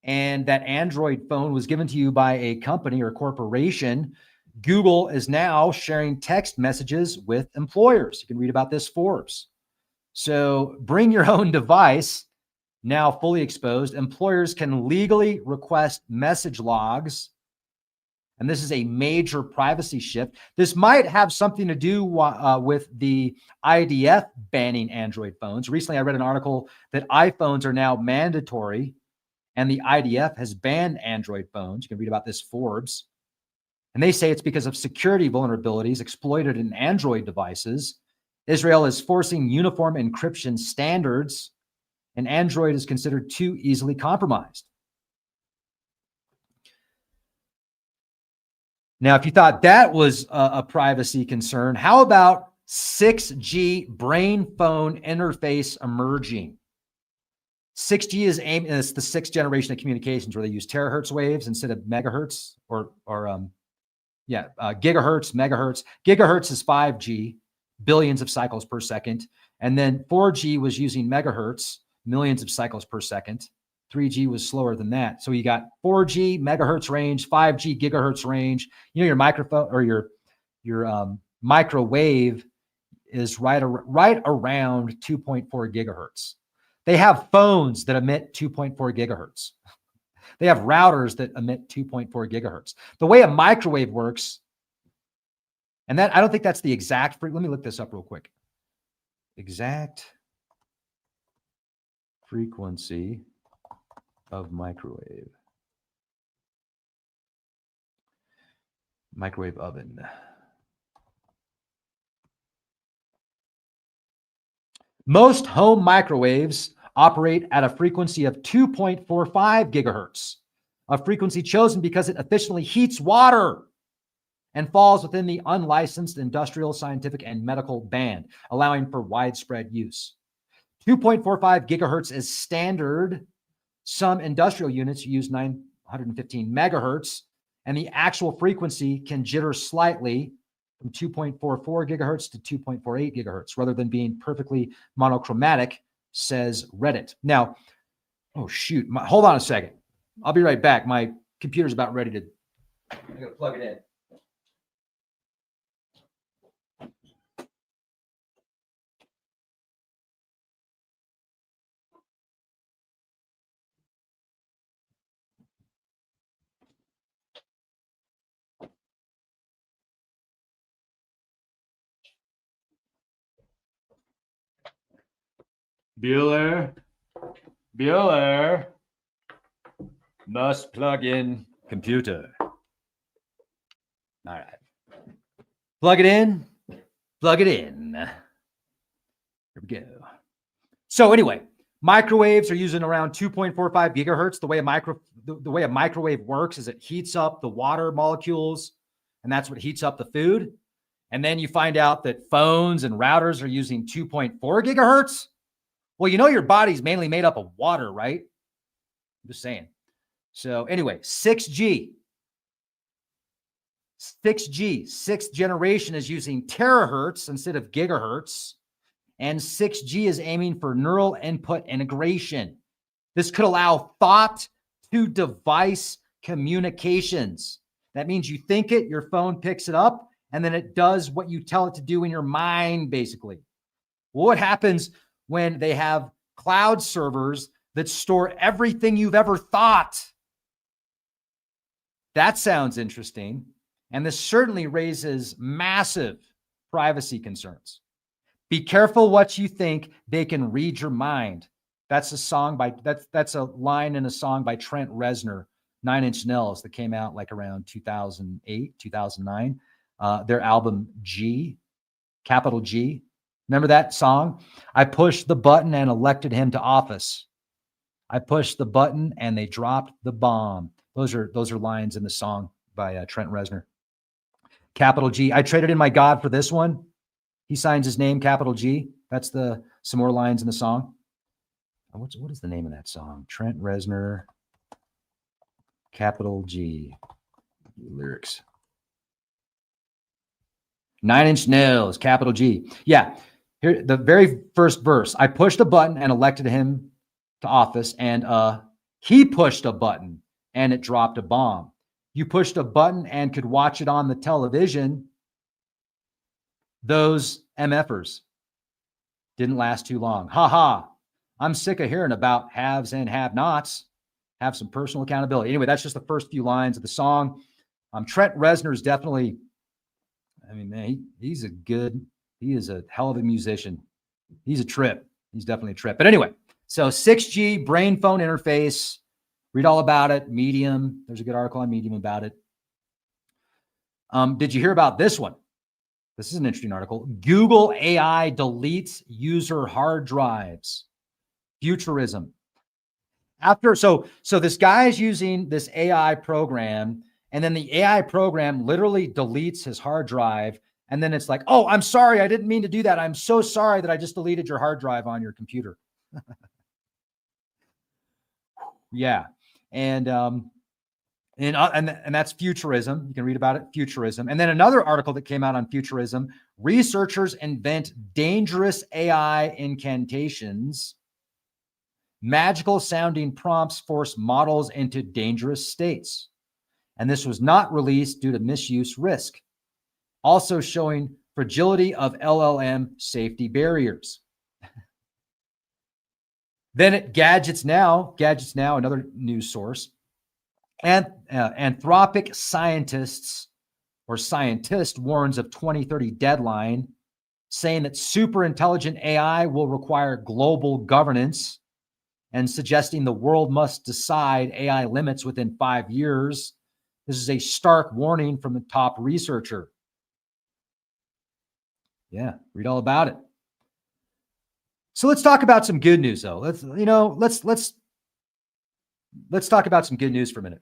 and that Android phone was given to you by a company or corporation, Google is now sharing text messages with employers. You can read about this Forbes. So bring your own device. Now fully exposed, employers can legally request message logs. And this is a major privacy shift. This might have something to do with the IDF banning Android phones. Recently, I read an article that iPhones are now mandatory, and the IDF has banned Android phones. You can read about this Forbes. And they say it's because of security vulnerabilities exploited in Android devices. Israel is forcing uniform encryption standards, and Android is considered too easily compromised. Now, if you thought that was a privacy concern, how about 6G brain phone interface emerging? 6G is aimed, and it's the 6th generation of communications where they use terahertz waves instead of megahertz gigahertz, megahertz. Gigahertz is 5G, billions of cycles per second. And then 4G was using megahertz, millions of cycles per second. 3G was slower than that. So you got 4G megahertz range, 5G gigahertz range. You know, your microphone or your microwave is right around 2.4 gigahertz. They have phones that emit 2.4 gigahertz. They have routers that emit 2.4 gigahertz. The way a microwave works, and that I don't think that's the exact. Let me look this up real quick. Exact frequency of microwave oven. Most home microwaves operate at a frequency of 2.45 gigahertz, a frequency chosen because it efficiently heats water and falls within the unlicensed industrial, scientific, and medical band, allowing for widespread use. 2.45 gigahertz is standard. Some industrial units use 915 megahertz, and the actual frequency can jitter slightly from 2.44 gigahertz to 2.48 gigahertz, rather than being perfectly monochromatic, says Reddit. Now, oh shoot, hold on a second. I'll be right back. My computer's about ready to, I gotta plug it in. Bueller, must plug in computer. All right. Plug it in. Plug it in. Here we go. So anyway, microwaves are using around 2.45 gigahertz. The way a microwave works is it heats up the water molecules, and that's what heats up the food. And then you find out that phones and routers are using 2.4 gigahertz. Well, you know your body's mainly made up of water, right? I'm just saying. So anyway, 6G, sixth generation, is using terahertz instead of gigahertz. And 6G is aiming for neural input integration. This could allow thought-to-device communications. That means you think it, your phone picks it up, and then it does what you tell it to do in your mind, basically. Well, what happens when they have cloud servers that store everything you've ever thought? That sounds interesting. And this certainly raises massive privacy concerns. Be careful what you think. They can read your mind. That's a song by, that's a line in a song by Trent Reznor, 9 Inch Nails, that came out like around 2008, 2009. Their album G, capital G. Remember that song? I pushed the button and elected him to office. I pushed the button and they dropped the bomb. Those are lines in the song by Trent Reznor. Capital G. I traded in my God for this one. He signs his name, capital G. That's some more lines in the song. What is the name of that song? Trent Reznor, capital G. Lyrics. 9 Inch Nails, capital G. Yeah. Here, the very first verse. I pushed a button and elected him to office, and he pushed a button and it dropped a bomb. You pushed a button and could watch it on the television. Those MFers didn't last too long. Ha ha. I'm sick of hearing about haves and have-nots. Have some personal accountability. Anyway, that's just the first few lines of the song. Trent Reznor is definitely, I mean, man, he is a hell of a musician. He's a trip. He's definitely a trip. But anyway, so 6G brain phone interface. Read all about it. Medium. There's a good article on Medium about it. Did you hear about this one? This is an interesting article. Google AI deletes user hard drives. Futurism. So this guy's using this AI program, and then the AI program literally deletes his hard drive. And then it's like, oh, I'm sorry. I didn't mean to do that. I'm so sorry that I just deleted your hard drive on your computer. Yeah. And that's futurism. You can read about it, futurism. And then another article that came out on futurism, researchers invent dangerous AI incantations. Magical sounding prompts force models into dangerous states. And this was not released due to misuse risk. Also showing fragility of LLM safety barriers. Then at Gadgets Now, another news source. And Anthropic scientist warns of 2030 deadline, saying that super intelligent AI will require global governance, and suggesting the world must decide AI limits within 5 years. This is a stark warning from the top researcher. Yeah, read all about it. So let's talk about some good news, though. Let's talk about some good news for a minute.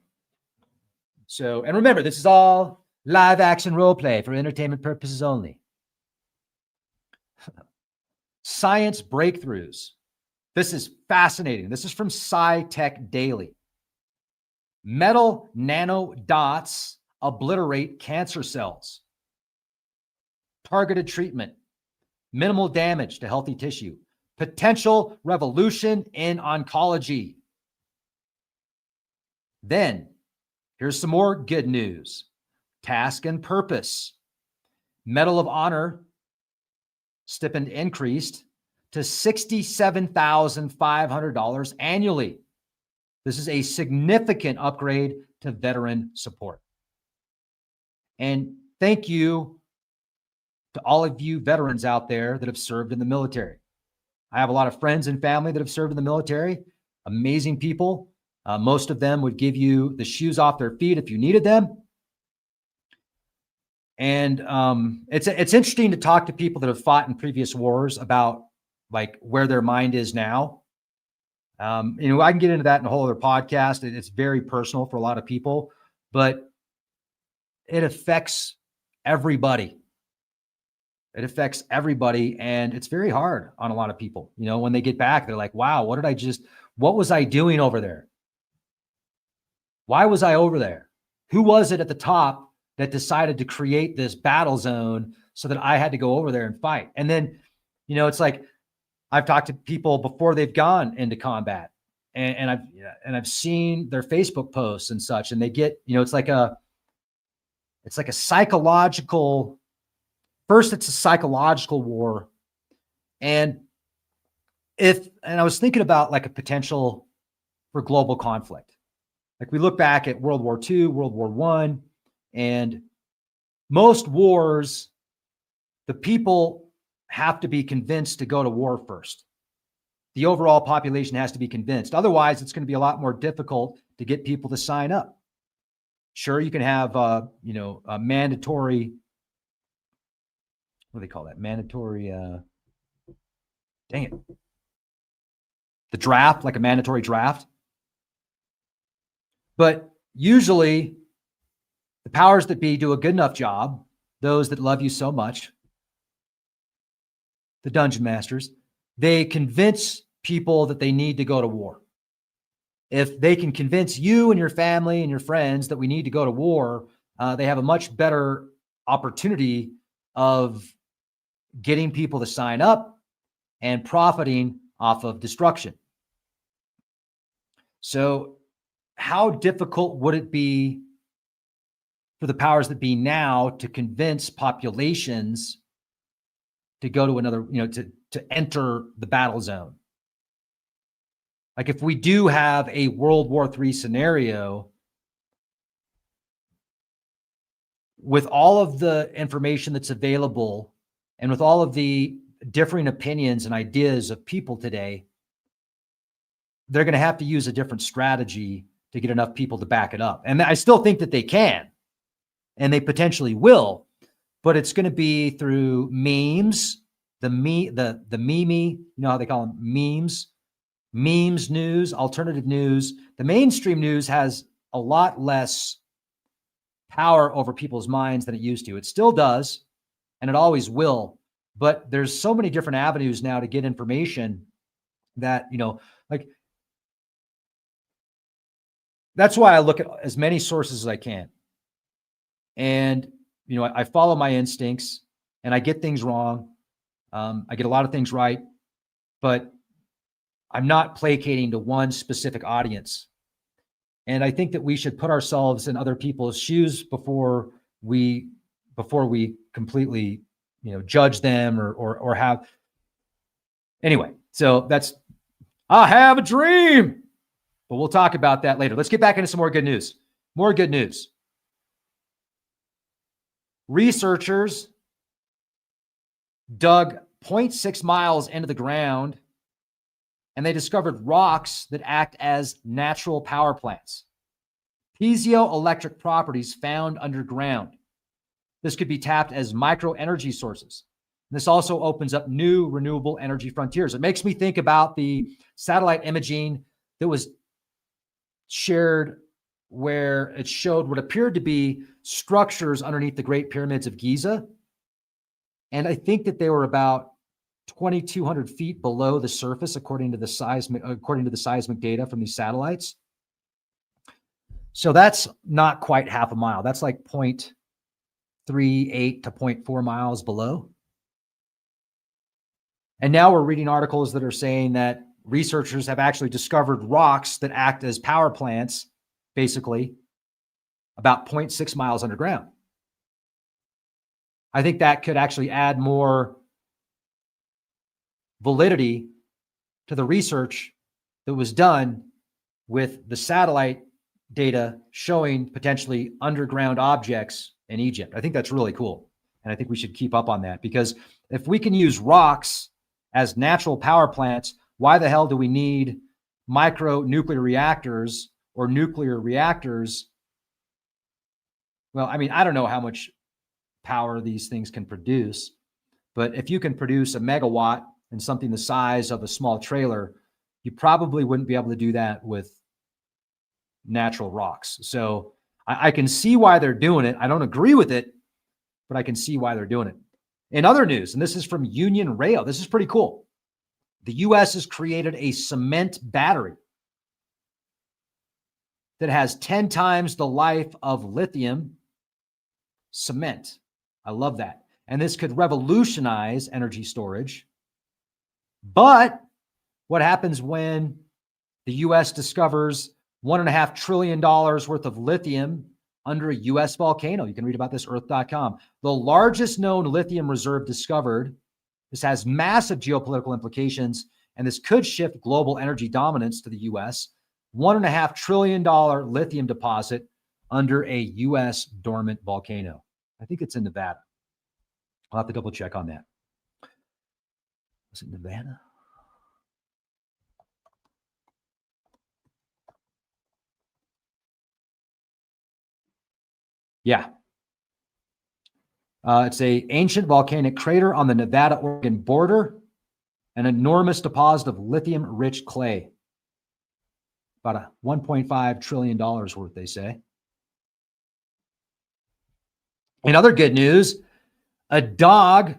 So, and remember, this is all live action role play for entertainment purposes only. Science breakthroughs. This is fascinating. This is from SciTech Daily. Metal nanodots obliterate cancer cells. Targeted treatment. Minimal damage to healthy tissue. Potential revolution in oncology. Then, here's some more good news. Task and purpose. Medal of Honor stipend increased to $67,500 annually. This is a significant upgrade to veteran support. And thank you to all of you veterans out there that have served in the military. I have a lot of friends and family that have served in the military. Amazing people. Most of them would give you the shoes off their feet if you needed them. And it's interesting to talk to people that have fought in previous wars about like where their mind is now. I can get into that in a whole other podcast. It's very personal for a lot of people, but it affects everybody. It affects everybody, and it's very hard on a lot of people. When they get back, they're like, wow, what was I doing over there? Why was I over there? Who was it at the top that decided to create this battle zone so that I had to go over there and fight? And then, it's like, I've talked to people before they've gone into combat, and I've seen their Facebook posts and such, and they get, it's like a psychological. First, it's a psychological war, and I was thinking about like a potential for global conflict. Like we look back at World War II, World War I, and most wars, the people have to be convinced to go to war first. The overall population has to be convinced. Otherwise, it's going to be a lot more difficult to get people to sign up. Sure, you can have, a mandatory, what do they call that? Mandatory, dang it. The draft, like a mandatory draft. But usually the powers that be do a good enough job, those that love you so much, the dungeon masters, they convince people that they need to go to war. If they can convince you and your family and your friends that we need to go to war, they have a much better opportunity of getting people to sign up and profiting off of destruction. So how difficult would it be for the powers that be now to convince populations to go to another, to enter the battle zone? Like if we do have a World War III scenario, with all of the information that's available and with all of the differing opinions and ideas of people today, they're going to have to use a different strategy to get enough people to back it up. And I still think that they can, and they potentially will, but it's going to be through memes, the meme, how they call them, memes news, alternative news. The mainstream news has a lot less power over people's minds than it used to. It still does, and it always will, but there's so many different avenues now to get information that, like, that's why I look at as many sources as I can. And, I follow my instincts, and I get things wrong. I get a lot of things right, but I'm not placating to one specific audience. And I think that we should put ourselves in other people's shoes before we completely, judge them or have. Anyway, so I have a dream, but we'll talk about that later. Let's get back into some more good news. More good news. Researchers dug 0.6 miles into the ground, and they discovered rocks that act as natural power plants. Piezoelectric properties found underground. This could be tapped as micro energy sources. This also opens up new renewable energy frontiers. It makes me think about the satellite imaging that was shared where it showed what appeared to be structures underneath the Great Pyramids of Giza. And I think that they were about 2,200 feet below the surface, according to the seismic data from these satellites. So that's not quite half a mile. That's like 0.38 to 0.4 miles below. And now we're reading articles that are saying that researchers have actually discovered rocks that act as power plants, basically, about 0.6 miles underground. I think that could actually add more validity to the research that was done with the satellite data showing potentially underground objects in Egypt. I think that's really cool. And I think we should keep up on that, because if we can use rocks as natural power plants, why the hell do we need micro nuclear reactors or nuclear reactors? Well, I mean, I don't know how much power these things can produce, but if you can produce a megawatt in something the size of a small trailer, you probably wouldn't be able to do that with natural rocks. So I can see why they're doing it. I don't agree with it, but I can see why they're doing it. In other news, and this is from Union Rail, this is pretty cool. The US has created a cement battery that has 10 times the life of lithium cement. I love that. And this could revolutionize energy storage. But what happens when the US discovers $1.5 trillion worth of lithium under a US volcano? You can read about this, earth.com. The largest known lithium reserve discovered. This has massive geopolitical implications, and this could shift global energy dominance to the US. $1.5 trillion lithium deposit under a US dormant volcano. I think it's in Nevada. I'll have to double check on that. Was it Nevada? Yeah. It's an ancient volcanic crater on the Nevada-Oregon border, an enormous deposit of lithium-rich clay. About a $1.5 trillion worth, they say. In other good news, a dog,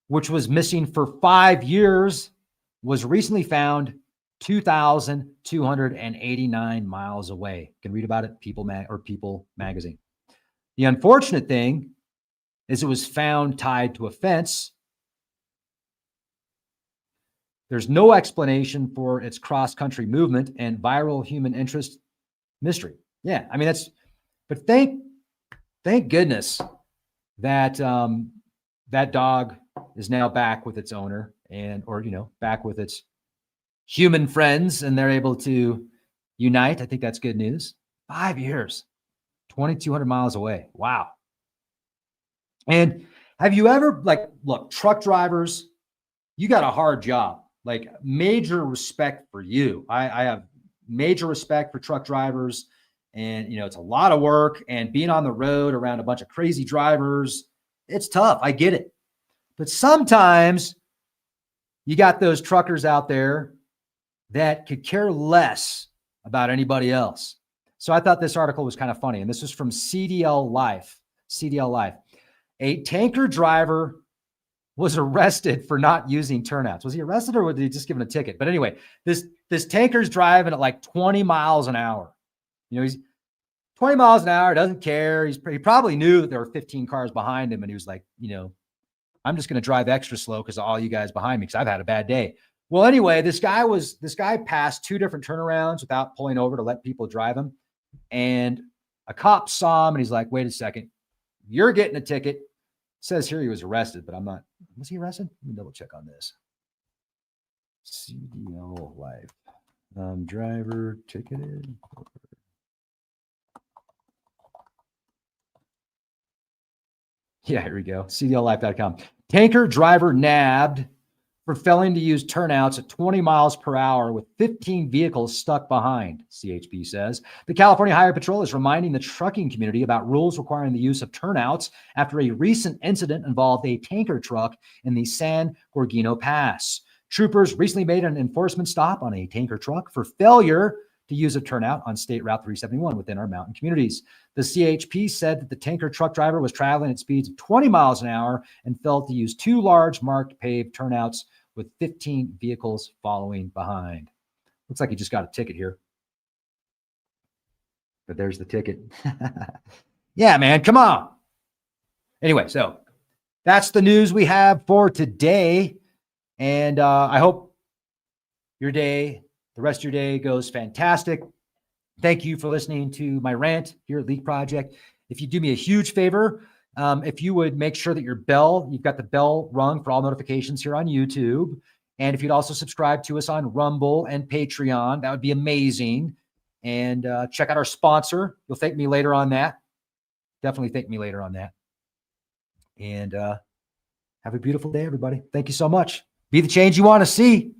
which was missing for 5 years, was recently found 2,289 miles away. You can read about it, People magazine. The unfortunate thing is it was found tied to a fence. There's no explanation for its cross-country movement and viral human interest mystery. Yeah, I mean, but thank goodness that that dog is now back with its owner or back with its human friends, and they're able to unite. I think that's good news. 5 years, 2,200 miles away. Wow. And have you ever, look, truck drivers, you got a hard job. Major respect for you. I have major respect for truck drivers, and it's a lot of work, and being on the road around a bunch of crazy drivers, it's tough. I get it. But sometimes you got those truckers out there that could care less about anybody else. So I thought this article was kind of funny. And this is from CDL Life. A tanker driver was arrested for not using turnouts. Was he arrested, or was he just given a ticket? But anyway, this tanker's driving at like 20 miles an hour. He's 20 miles an hour, doesn't care. He probably knew that there were 15 cars behind him, and he was like, I'm just going to drive extra slow because of all you guys behind me, because I've had a bad day. Well, anyway, this guy passed 2 different turnarounds without pulling over to let people drive him. And a cop saw him, and he's like, wait a second, you're getting a ticket. It says here he was arrested, but I'm not. Was he arrested? Let me double check on this. CDL Life. Driver ticketed. Yeah, here we go. CDLLife.com. Tanker driver nabbed for failing to use turnouts at 20 miles per hour with 15 vehicles stuck behind, CHP says. The California Highway Patrol is reminding the trucking community about rules requiring the use of turnouts after a recent incident involved a tanker truck in the San Gorgonio Pass. Troopers recently made an enforcement stop on a tanker truck for failure to use a turnout on State Route 371 within our mountain communities. The CHP said that the tanker truck driver was traveling at speeds of 20 miles an hour and failed to use two large marked paved turnouts with 15 vehicles following behind. Looks like he just got a ticket here. But there's the ticket. Yeah, man, come on. Anyway, so that's the news we have for today. And I hope your day, the rest of your day goes fantastic. Thank you for listening to my rant here at Leak Project. If you do me a huge favor, if you would make sure that you've got the bell rung for all notifications here on YouTube. And if you'd also subscribe to us on Rumble and Patreon, that would be amazing. And check out our sponsor. You'll thank me later on that. Definitely thank me later on that. And have a beautiful day, everybody. Thank you so much. Be the change you want to see.